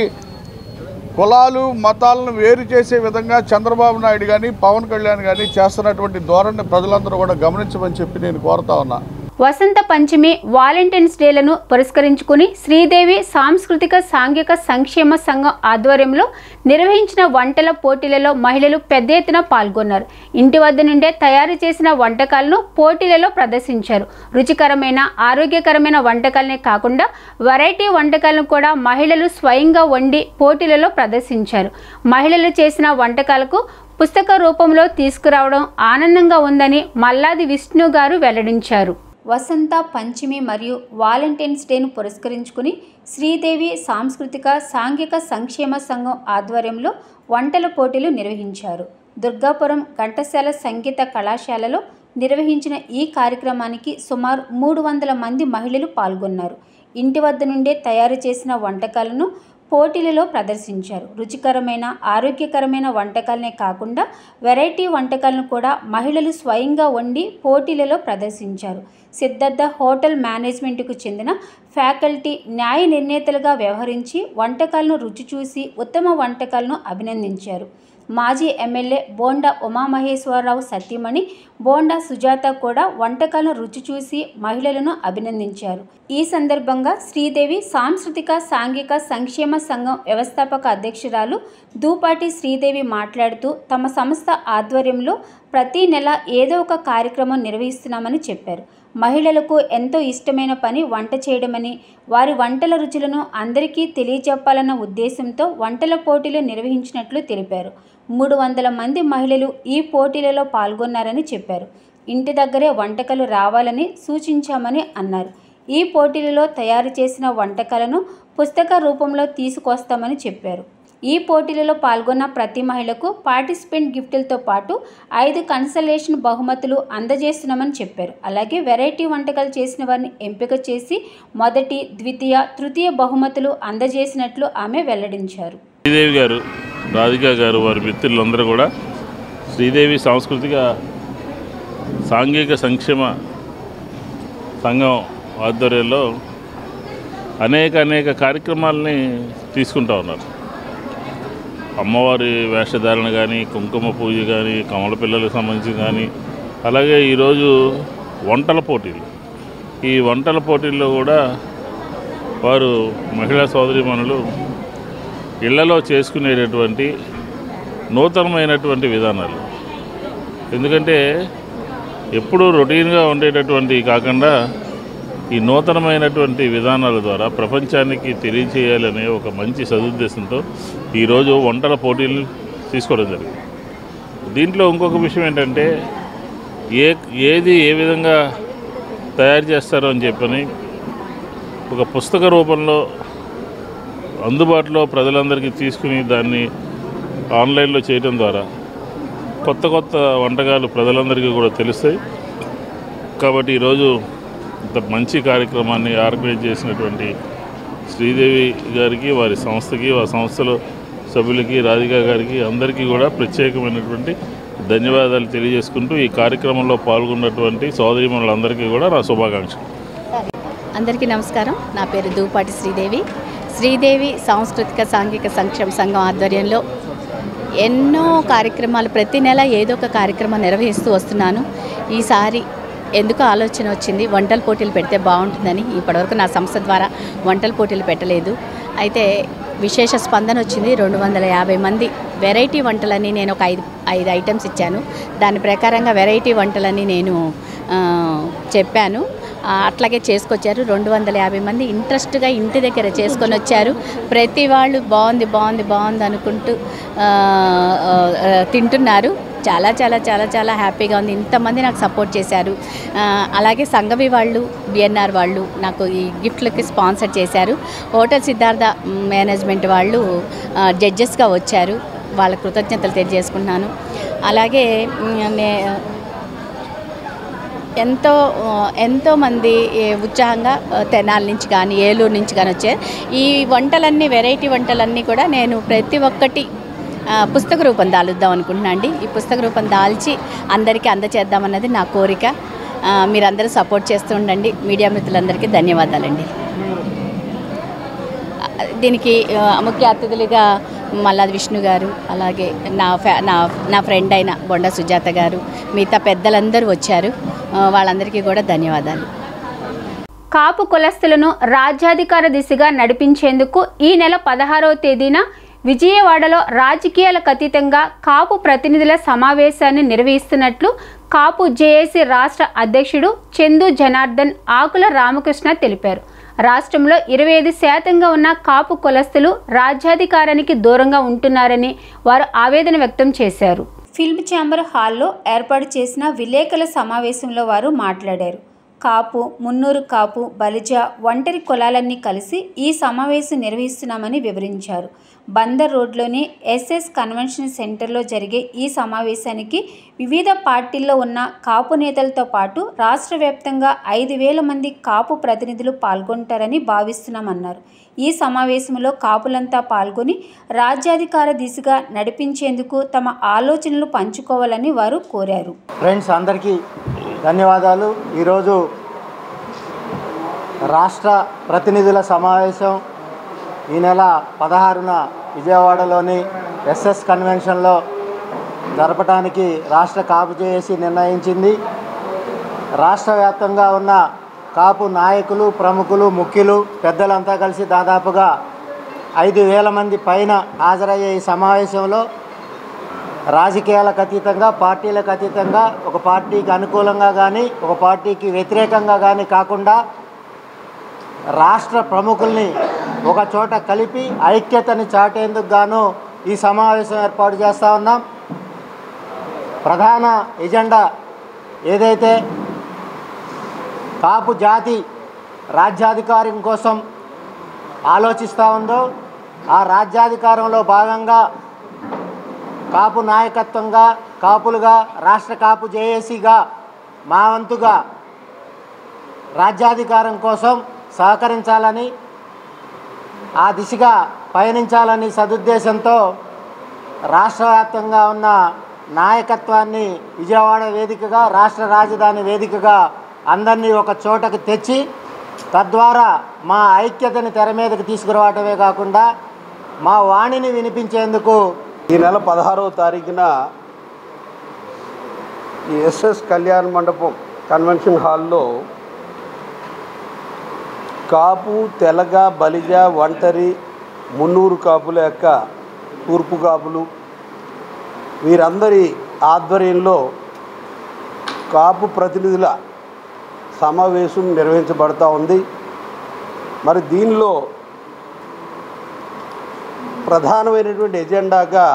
కులాలు మతాలను వేరు చేసే విధంగా చంద్రబాబు నాయుడు కానీ పవన్ కళ్యాణ్ కానీ చేస్తున్నటువంటి ధోరణిని ప్రజలందరూ కూడా గమనించమని చెప్పి నేను కోరుతా ఉన్నా. వసంత పంచమి వాలంటైన్స్ డేలను పురస్కరించుకుని శ్రీదేవి సాంస్కృతిక సాంఘిక సంక్షేమ సంఘం ఆధ్వర్యంలో నిర్వహించిన వంటల పోటీలలో మహిళలు పెద్ద ఎత్తున పాల్గొన్నారు. ఇంటి వద్ద నుండే తయారు చేసిన వంటకాలను పోటీలలో ప్రదర్శించారు. రుచికరమైన ఆరోగ్యకరమైన వంటకాలనే కాకుండా వెరైటీ వంటకాలను కూడా మహిళలు స్వయంగా వండి పోటీలలో ప్రదర్శించారు. మహిళలు చేసిన వంటకాలకు పుస్తక రూపంలో తీసుకురావడం ఆనందంగా ఉందని మల్లాది విష్ణు గారు వెల్లడించారు. వసంత పంచమి మరియు వాలంటైన్స్ డేను పురస్కరించుకుని శ్రీదేవి సాంస్కృతిక సాంఘిక సంక్షేమ సంఘం ఆధ్వర్యంలో వంటల పోటీలు నిర్వహించారు. దుర్గాపురం ఘంటసాల సంగీత కళాశాలలో నిర్వహించిన ఈ కార్యక్రమానికి సుమారు 300 మంది మహిళలు పాల్గొన్నారు. ఇంటి వద్ద నుండే తయారు చేసిన వంటకాలను పోటీలలో ప్రదర్శించారు. రుచికరమైన ఆరోగ్యకరమైన వంటకాలనే కాకుండా వెరైటీ వంటకాలను కూడా మహిళలు స్వయంగా వండి పోటీలలో ప్రదర్శించారు. సిద్ధార్థ హోటల్ మేనేజ్మెంట్కు చెందిన ఫ్యాకల్టీ న్యాయ నిర్ణేతలుగా వ్యవహరించి వంటకాలను రుచి చూసి ఉత్తమ వంటకాలను అభినందించారు. మాజీ ఎమ్మెల్యే బోండా ఉమామహేశ్వరరావు సతీమణి బోండా సుజాత కూడా వంటకాలను రుచి చూసి మహిళలను అభినందించారు. ఈ సందర్భంగా శ్రీదేవి సాంస్కృతిక సాంఘిక సంక్షేమ సంఘం వ్యవస్థాపక అధ్యక్షురాలు దూపాటి శ్రీదేవి మాట్లాడుతూ తమ సంస్థ ఆధ్వర్యంలో ప్రతి నెల ఏదో ఒక కార్యక్రమం నిర్వహిస్తున్నామని చెప్పారు. మహిళలకు ఎంతో ఇష్టమైన పని వంట చేయడమని, వారి వంటల రుచులను అందరికీ తెలియజెప్పాలన్న ఉద్దేశంతో వంటల పోటీలు నిర్వహించినట్లు తెలిపారు. 300 మంది మహిళలు ఈ పోటీలలో పాల్గొన్నారని చెప్పారు. ఇంటి దగ్గరే వంటకాలు రావాలని సూచించామని అన్నారు. ఈ పోటీలలో తయారు చేసిన వంటకాలను పుస్తక రూపంలో తీసుకొస్తామని చెప్పారు. ఈ పోటీలలో పాల్గొన్న ప్రతి మహిళకు పార్టిసిపెంట్ గిఫ్టులతో పాటు 5 కన్సలేషన్ బహుమతులు అందజేస్తున్నామని చెప్పారు. అలాగే వెరైటీ వంటకాలు చేసిన వారిని ఎంపిక చేసి మొదటి, ద్వితీయ, తృతీయ బహుమతులు అందజేసినట్లు ఆమె వెల్లడించారు. శ్రీదేవి గారు, రాధిక గారు, వారి మిత్రులందరూ కూడా శ్రీదేవి సాంస్కృతిక సాంఘిక సంక్షేమ సంఘం ఆధ్వర్యంలో అనేక కార్యక్రమాలని తీసుకుంటూ ఉన్నారు. అమ్మవారి వేషధారణ కానీ, కుంకుమ పూజ కానీ, కమల పిల్లలకు సంబంధించి కానీ, అలాగే ఈరోజు వంటల పోటీలు. ఈ వంటల పోటీల్లో కూడా వారు మహిళా సోదరీమణులు ఇళ్లలో చేసుకునేటటువంటి నూతనమైనటువంటి విధానాలు, ఎందుకంటే ఎప్పుడూ రొటీన్గా ఉండేటటువంటి కాకుండా ఈ నూతనమైనటువంటి విధానాల ద్వారా ప్రపంచానికి తెలియచేయాలనే ఒక మంచి సదుద్దేశంతో ఈరోజు వంటల పోటీలు తీసుకోవడం జరిగింది. దీంట్లో ఇంకొక విషయం ఏంటంటే ఏది ఏ విధంగా తయారు చేస్తారో అని చెప్పని ఒక పుస్తక రూపంలో అందుబాటులో ప్రజలందరికీ తీసుకుని దాన్ని ఆన్లైన్లో చేయడం ద్వారా కొత్త వంటకాలు ప్రజలందరికీ కూడా తెలుస్తాయి. కాబట్టి ఈరోజు ఇంత మంచి కార్యక్రమాన్ని ఆర్గనైజ్ చేసినటువంటి శ్రీదేవి గారికి, వారి సంస్థకి, వారి సంస్థలో సభ్యులకి, రాధిక గారికి అందరికీ కూడా ప్రత్యేకమైనటువంటి ధన్యవాదాలు తెలియజేసుకుంటూ ఈ కార్యక్రమంలో పాల్గొన్నటువంటి సోదరీమణులందరికీ కూడా నా శుభాకాంక్షలు. అందరికీ నమస్కారం. నా పేరు దూపాటి శ్రీదేవి సాంస్కృతిక సాంఘిక సంక్షేమ సంఘం ఆధ్వర్యంలో ఎన్నో కార్యక్రమాలు ప్రతి నెల ఏదో ఒక కార్యక్రమం నిర్వహిస్తూ వస్తున్నాను. ఈసారి ఎందుకు ఆలోచన వచ్చింది, వంటల పోటీలు పెడితే బాగుంటుందని. ఇప్పటివరకు నా సంస్థ ద్వారా వంటల పోటీలు పెట్టలేదు. అయితే విశేష స్పందన వచ్చింది. 250 మంది వెరైటీ వంటలని నేను ఒక 5 ఐటమ్స్ ఇచ్చాను. దాని ప్రకారంగా వెరైటీ వంటలని నేను చెప్పాను. అట్లాగే చేసుకొచ్చారు. 250 మంది ఇంట్రెస్ట్గా ఇంటి దగ్గర చేసుకొని వచ్చారు. ప్రతి వాళ్ళు బాగుంది అనుకుంటూ తింటున్నారు. చాలా హ్యాపీగా ఉంది. ఇంతమంది నాకు సపోర్ట్ చేశారు. అలాగే సంఘవి వాళ్ళు, బిఎన్ఆర్ వాళ్ళు నాకు ఈ గిఫ్ట్లకి స్పాన్సర్ చేశారు. హోటల్ సిద్ధార్థ మేనేజ్మెంట్ వాళ్ళు జడ్జెస్గా వచ్చారు. వాళ్ళ కృతజ్ఞతలు తెలియజేసుకుంటున్నాను. అలాగే ఎంతోమంది ఉత్సాహంగా తెనాలి నుంచి కానీ, ఏలూరు నుంచి కానీ వచ్చారు. ఈ వంటలన్నీ, వెరైటీ వంటలన్నీ కూడా నేను ప్రతి ఒక్కటి పుస్తక రూపం దాలుద్దాం అనుకుంటున్నాను అండి. ఈ పుస్తక రూపం దాల్చి అందరికీ అందచేద్దామన్నది నా కోరిక. మీరందరూ సపోర్ట్ చేస్తూ ఉండండి. మీడియా మిత్రులందరికీ ధన్యవాదాలండి. దీనికి ముఖ్య అతిథులుగా మల్లాది విష్ణు గారు, అలాగే నా ఫ్రెండ్ అయిన బొండ సుజాత గారు, మిగతా పెద్దలందరూ వచ్చారు. వాళ్ళందరికీ కూడా ధన్యవాదాలు. కాపు కులస్తులను రాజ్యాధికార దిశగా నడిపించేందుకు ఈ నెల 16వ తేదీన విజయవాడలో రాజకీయాలకు అతీతంగా కాపు ప్రతినిధుల సమావేశాన్ని నిర్వహిస్తున్నట్లు కాపు జేఏసీ రాష్ట్ర అధ్యక్షుడు చందు జనార్దన్ ఆకుల రామకృష్ణ తెలిపారు. రాష్ట్రంలో 25% ఉన్న కాపు కులస్తులు రాజ్యాధికారానికి దూరంగా ఉంటున్నారని వారు ఆవేదన వ్యక్తం చేశారు. ఫిల్మ్ ఛాంబర్ హాల్లో ఏర్పాటు చేసిన విలేకరుల సమావేశంలో వారు మాట్లాడారు. కాపు, మున్నూరు కాపు, బలిజ, ఒంటరి కులాలన్నీ కలిసి ఈ సమావేశం నిర్వహిస్తున్నామని వివరించారు. బందర్ రోడ్లోని ఎస్ఎస్ కన్వెన్షన్ సెంటర్లో జరిగే ఈ సమావేశానికి వివిధ పార్టీల్లో ఉన్న కాపు నేతలతో పాటు రాష్ట్ర వ్యాప్తంగా 5,000 మంది కాపు ప్రతినిధులు పాల్గొంటారని భావిస్తున్నామన్నారు. ఈ సమావేశంలో కాపులంతా పాల్గొని రాజ్యాధికార దిశగా నడిపించేందుకు తమ ఆలోచనలు పంచుకోవాలని వారు కోరారు. ఫ్రెండ్స్ అందరికీ ధన్యవాదాలు. ఈరోజు రాష్ట్ర ప్రతినిధుల సమావేశం ఈ నెల 16న విజయవాడలోని ఎస్ఎస్ కన్వెన్షన్లో జరపడానికి రాష్ట్ర కాపు జేఏసీ నిర్ణయించింది. రాష్ట్ర వ్యాప్తంగా ఉన్న కాపు నాయకులు, ప్రముఖులు, ముఖ్యులు, పెద్దలంతా కలిసి దాదాపుగా 5,000 మంది పైన హాజరయ్యే ఈ సమావేశంలో రాజకీయాలకు అతీతంగా, పార్టీలకు అతీతంగా, ఒక పార్టీకి అనుకూలంగా కానీ ఒక పార్టీకి వ్యతిరేకంగా కానీ కాకుండా రాష్ట్ర ప్రముఖుల్ని ఒక చోట కలిపి ఐక్యతని చాటేందుకు గాను ఈ సమావేశం ఏర్పాటు చేస్తూ ఉన్నాం. ప్రధాన ఎజెండా ఏదైతే కాపు జాతి రాజ్యాధికారం కోసం ఆలోచిస్తూ ఉందో ఆ రాజ్యాధికారంలో భాగంగా కాపు నాయకత్వంగా, కాపులుగా, రాష్ట్ర కాపు జేఏసీగా మా వంతుగా రాజ్యాధికారం కోసం సహకరించాలని, ఆ దిశగా పయనించాలని సదుద్దేశంతో రాష్ట్ర వ్యాప్తంగా ఉన్న నాయకత్వాన్ని విజయవాడ వేదికగా, రాష్ట్ర రాజధాని వేదికగా అందరినీ ఒక చోటకు తెచ్చి తద్వారా మా ఐక్యతని తెర మీదకి తీసుకురావటమే కాకుండా మా వాణిని వినిపించేందుకు ఈ నెల 16వ తారీఖున ఈ ఎస్ఎస్ కళ్యాణ మండపం కన్వెన్షన్ హాల్లో కాపు, తెలగ, బలిజ, ఒంటరి, మున్నూరు కాపుల యొక్క తూర్పు కాపులు వీరందరి ఆధ్వర్యంలో కాపు ప్రతినిధుల సమావేశం నిర్వహించబడుతూ ఉంది. మరి దీనిలో ప్రధానమైనటువంటి ఎజెండాగా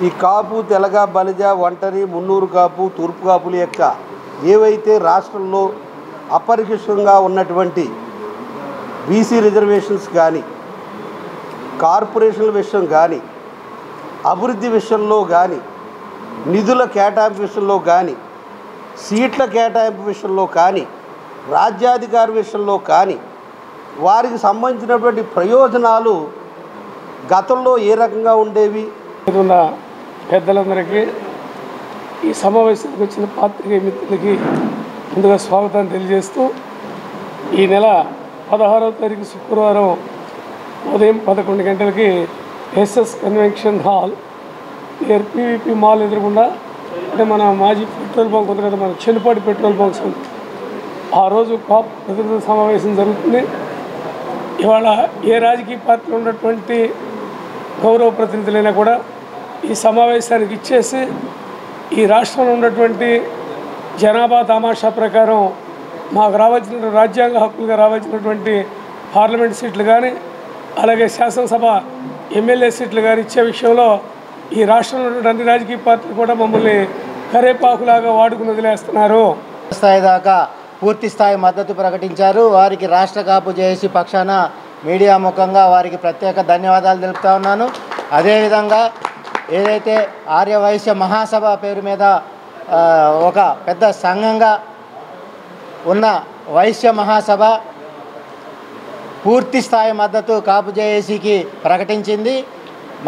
ఈ కాపు, తెలగ, బలిజ, ఒంటరి, మున్నూరు కాపు, తూర్పు కాపుల యొక్క ఏవైతే రాష్ట్రంలో అపరిశుభ్రంగా ఉన్నటువంటి బీసీ రిజర్వేషన్స్ కానీ, కార్పొరేషన్ల విషయం కానీ, అభివృద్ధి విషయంలో కానీ, నిధుల కేటాయింపు విషయంలో కానీ, సీట్ల కేటాయింపు విషయంలో కానీ, రాజ్యాధికార విషయంలో కానీ వారికి సంబంధించినటువంటి ప్రయోజనాలు గతంలో ఏ రకంగా ఉండేవి. పెద్దలందరికీ ఈ సమావేశానికి వచ్చిన పాత్రికేయ మిత్రులకి ముందుగా స్వాగతాన్ని తెలియజేస్తూ ఈ నెల 16వ తారీఖు శుక్రవారం ఉదయం 11 గంటలకి SS convention hall near PVP mall ఎదురుగుండా, అంటే మన మాజీ పెట్రోల్ బంక్ ఉంది కదా, మన చెన్నుపాటి పెట్రోల్ బంక్స్ ఉంది, ఆ రోజు కాప్ ప్రతినిధుల సమావేశం జరుగుతుంది. ఇవాళ ఏ రాజకీయ పార్టీలో ఉన్నటువంటి గౌరవ ప్రతినిధులైనా కూడా ఈ సమావేశానికి ఇచ్చేసి ఈ రాష్ట్రంలో ఉన్నటువంటి జనాభా తమాషా ప్రకారం మాకు రావాల్సిన రాజ్యాంగ హక్కులుగా రావాల్సినటువంటి పార్లమెంట్ సీట్లు కానీ, అలాగే శాసనసభ ఎమ్మెల్యే సీట్లు కానీ ఇచ్చే విషయంలో ఈ రాష్ట్రంలో ఉన్న అన్ని రాజకీయ పార్టీలు కూడా మమ్మల్ని కరేపాకులాగా వాడుకుని వదిలేస్తున్నారు. స్థాయి దాకా పూర్తి స్థాయి మద్దతు ప్రకటించారు. వారికి రాష్ట్ర కాపు జేఏసీ పక్షాన మీడియా ముఖంగా వారికి ప్రత్యేక ధన్యవాదాలు తెలుపుతా ఉన్నాను. అదేవిధంగా ఏదైతే ఆర్యవైశ్య మహాసభ పేరు మీద ఒక పెద్ద సంఘంగా ఉన్న వైశ్య మహాసభ పూర్తి స్థాయి మద్దతు కాపు జేఏసీకి ప్రకటించింది.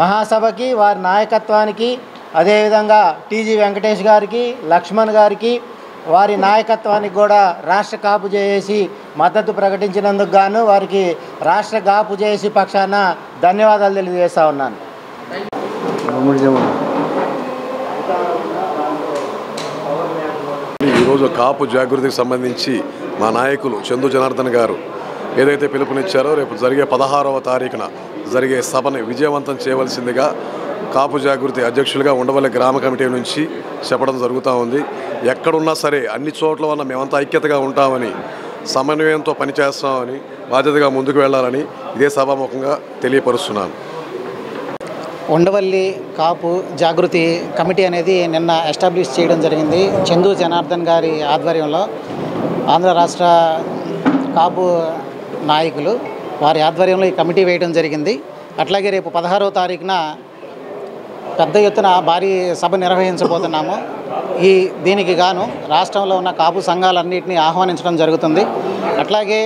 మహాసభకి, వారి నాయకత్వానికి, అదేవిధంగా టీజీ వెంకటేష్ గారికి, లక్ష్మణ్ గారికి, వారి నాయకత్వానికి కూడా రాష్ట్ర కాపు జేఏసీ మద్దతు ప్రకటించినందుకు గాను వారికి రాష్ట్ర కాపు జేఏసీ పక్షాన ధన్యవాదాలు తెలియజేస్తా ఉన్నాను. ఈరోజు కాపు జాగృతికి సంబంధించి మా నాయకులు చందు జనార్దన్ గారు ఏదైతే పిలుపునిచ్చారో రేపు జరిగే 16వ తారీఖున జరిగే సభని విజయవంతం చేయవలసిందిగా కాపు జాగృతి అధ్యక్షులుగా ఉండవల్లి గ్రామ కమిటీ నుంచి చెప్పడం జరుగుతూ ఉంది. ఎక్కడున్నా సరే అన్ని చోట్ల ఉన్న మేమంతా ఐక్యతగా ఉంటామని, సమన్వయంతో పనిచేస్తామని, బాధ్యతగా ముందుకు వెళ్ళాలని ఇదే సభాముఖంగా తెలియపరుస్తున్నాను. ఉండవల్లి కాపు జాగృతి కమిటీ అనేది నిన్న ఎస్టాబ్లిష్ చేయడం జరిగింది. చందు జనార్దన్ గారి ఆధ్వర్యంలో ఆంధ్ర రాష్ట్ర కాపు నాయకులు వారి ఆధ్వర్యంలో ఈ కమిటీ వేయడం జరిగింది. అట్లాగే రేపు 16వ తారీఖున పెద్ద ఎత్తున భారీ సభ నిర్వహించబోతున్నాము. దీనికి గాను రాష్ట్రంలో ఉన్న కాపు సంఘాలన్నింటినీ ఆహ్వానించడం జరుగుతుంది. అట్లాగే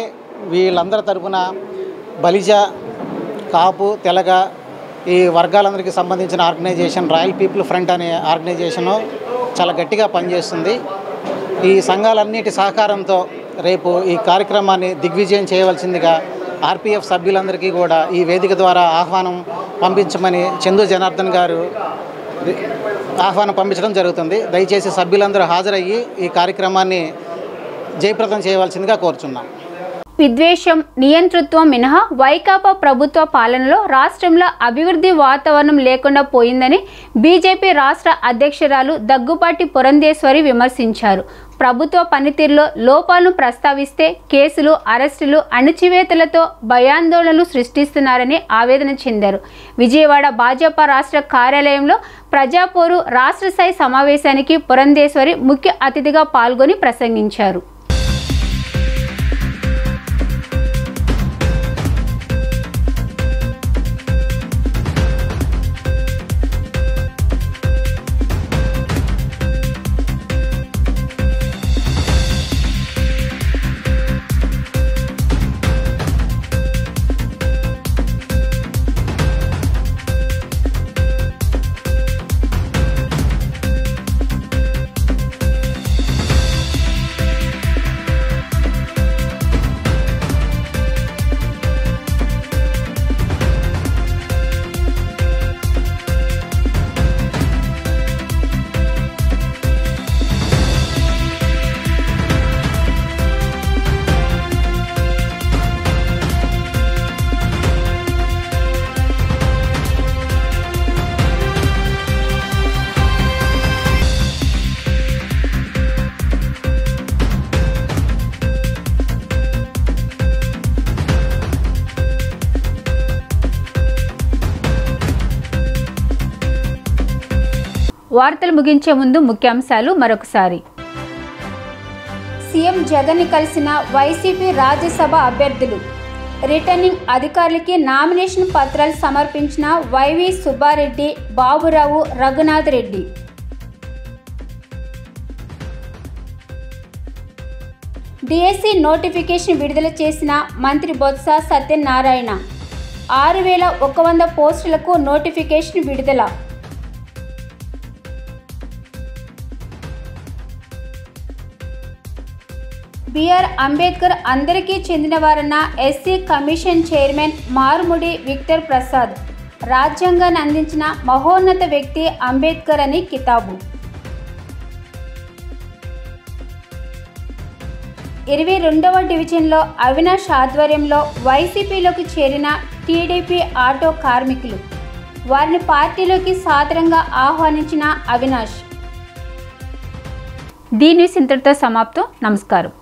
వీళ్ళందరి తరపున బలిజ, కాపు, తెలగ ఈ వర్గాలందరికీ సంబంధించిన ఆర్గనైజేషన్ రాయల్ పీపుల్ ఫ్రంట్ అనే ఆర్గనైజేషను చాలా గట్టిగా పనిచేస్తుంది. ఈ సంఘాలన్నిటి సహకారంతో రేపు ఈ కార్యక్రమాన్ని దిగ్విజయం చేయవలసిందిగా ఆర్పీఎఫ్ సభ్యులందరికీ కూడా ఈ వేదిక ద్వారా ఆహ్వానం పంపించమని చందు జనార్దన్ గారు ఆహ్వానం పంపించడం జరుగుతుంది. దయచేసి సభ్యులందరూ హాజరయ్యి ఈ కార్యక్రమాన్ని జయప్రదం చేయవలసిందిగా కోరుచున్నాం. విద్వేషం, నియంతృత్వం మినహా వైకాపా ప్రభుత్వ పాలనలో రాష్ట్రంలో అభివృద్ధి వాతావరణం లేకుండా పోయిందని బీజేపీ రాష్ట్ర అధ్యక్షురాలు దగ్గుపాటి పురంధేశ్వరి విమర్శించారు. ప్రభుత్వ పనితీరులో లోపాలను ప్రస్తావిస్తే కేసులు, అరెస్టులు, అణచివేతలతో భయాందోళనలు సృష్టిస్తున్నారని ఆవేదన చెందారు. విజయవాడ భాజపా రాష్ట్ర కార్యాలయంలో ప్రజాపోరు రాష్ట్ర స్థాయి సమావేశానికి పురంధేశ్వరి ముఖ్య అతిథిగా పాల్గొని ప్రసంగించారు. వార్తలు ముగించే ముందు ముఖ్యాంశాలు మరొకసారి. సీఎం జగన్ని కలిసిన వైసీపీ రాజ్యసభ అభ్యర్థులు. రిటర్నింగ్ అధికారులకి నామినేషన్ పత్రాలు సమర్పించిన వైవి సుబ్బారెడ్డి, బాబురావు, రఘునాథ్ రెడ్డి. డిఎస్సి నోటిఫికేషన్ విడుదల చేసిన మంత్రి బొత్స సత్యనారాయణ. 6100 పోస్టులకు నోటిఫికేషన్ విడుదల. బిఆర్ అంబేద్కర్ అందరికీ చెందినవారన్న SC commission chairman Marumudi Victor Prasad. రాజ్యాంగాన్ని అందించిన మహోన్నత వ్యక్తి అంబేద్కర్ అని కితాబు. 22వ డివిజన్లో అవినాష్ ఆధ్వర్యంలో వైసీపీలోకి చేరిన టీడీపీ ఆటో కార్మికులు. వారిని పార్టీలోకి సాదరంగా ఆహ్వానించిన అవినాష్. దీని సింతటితో సమాప్తం. నమస్కారం.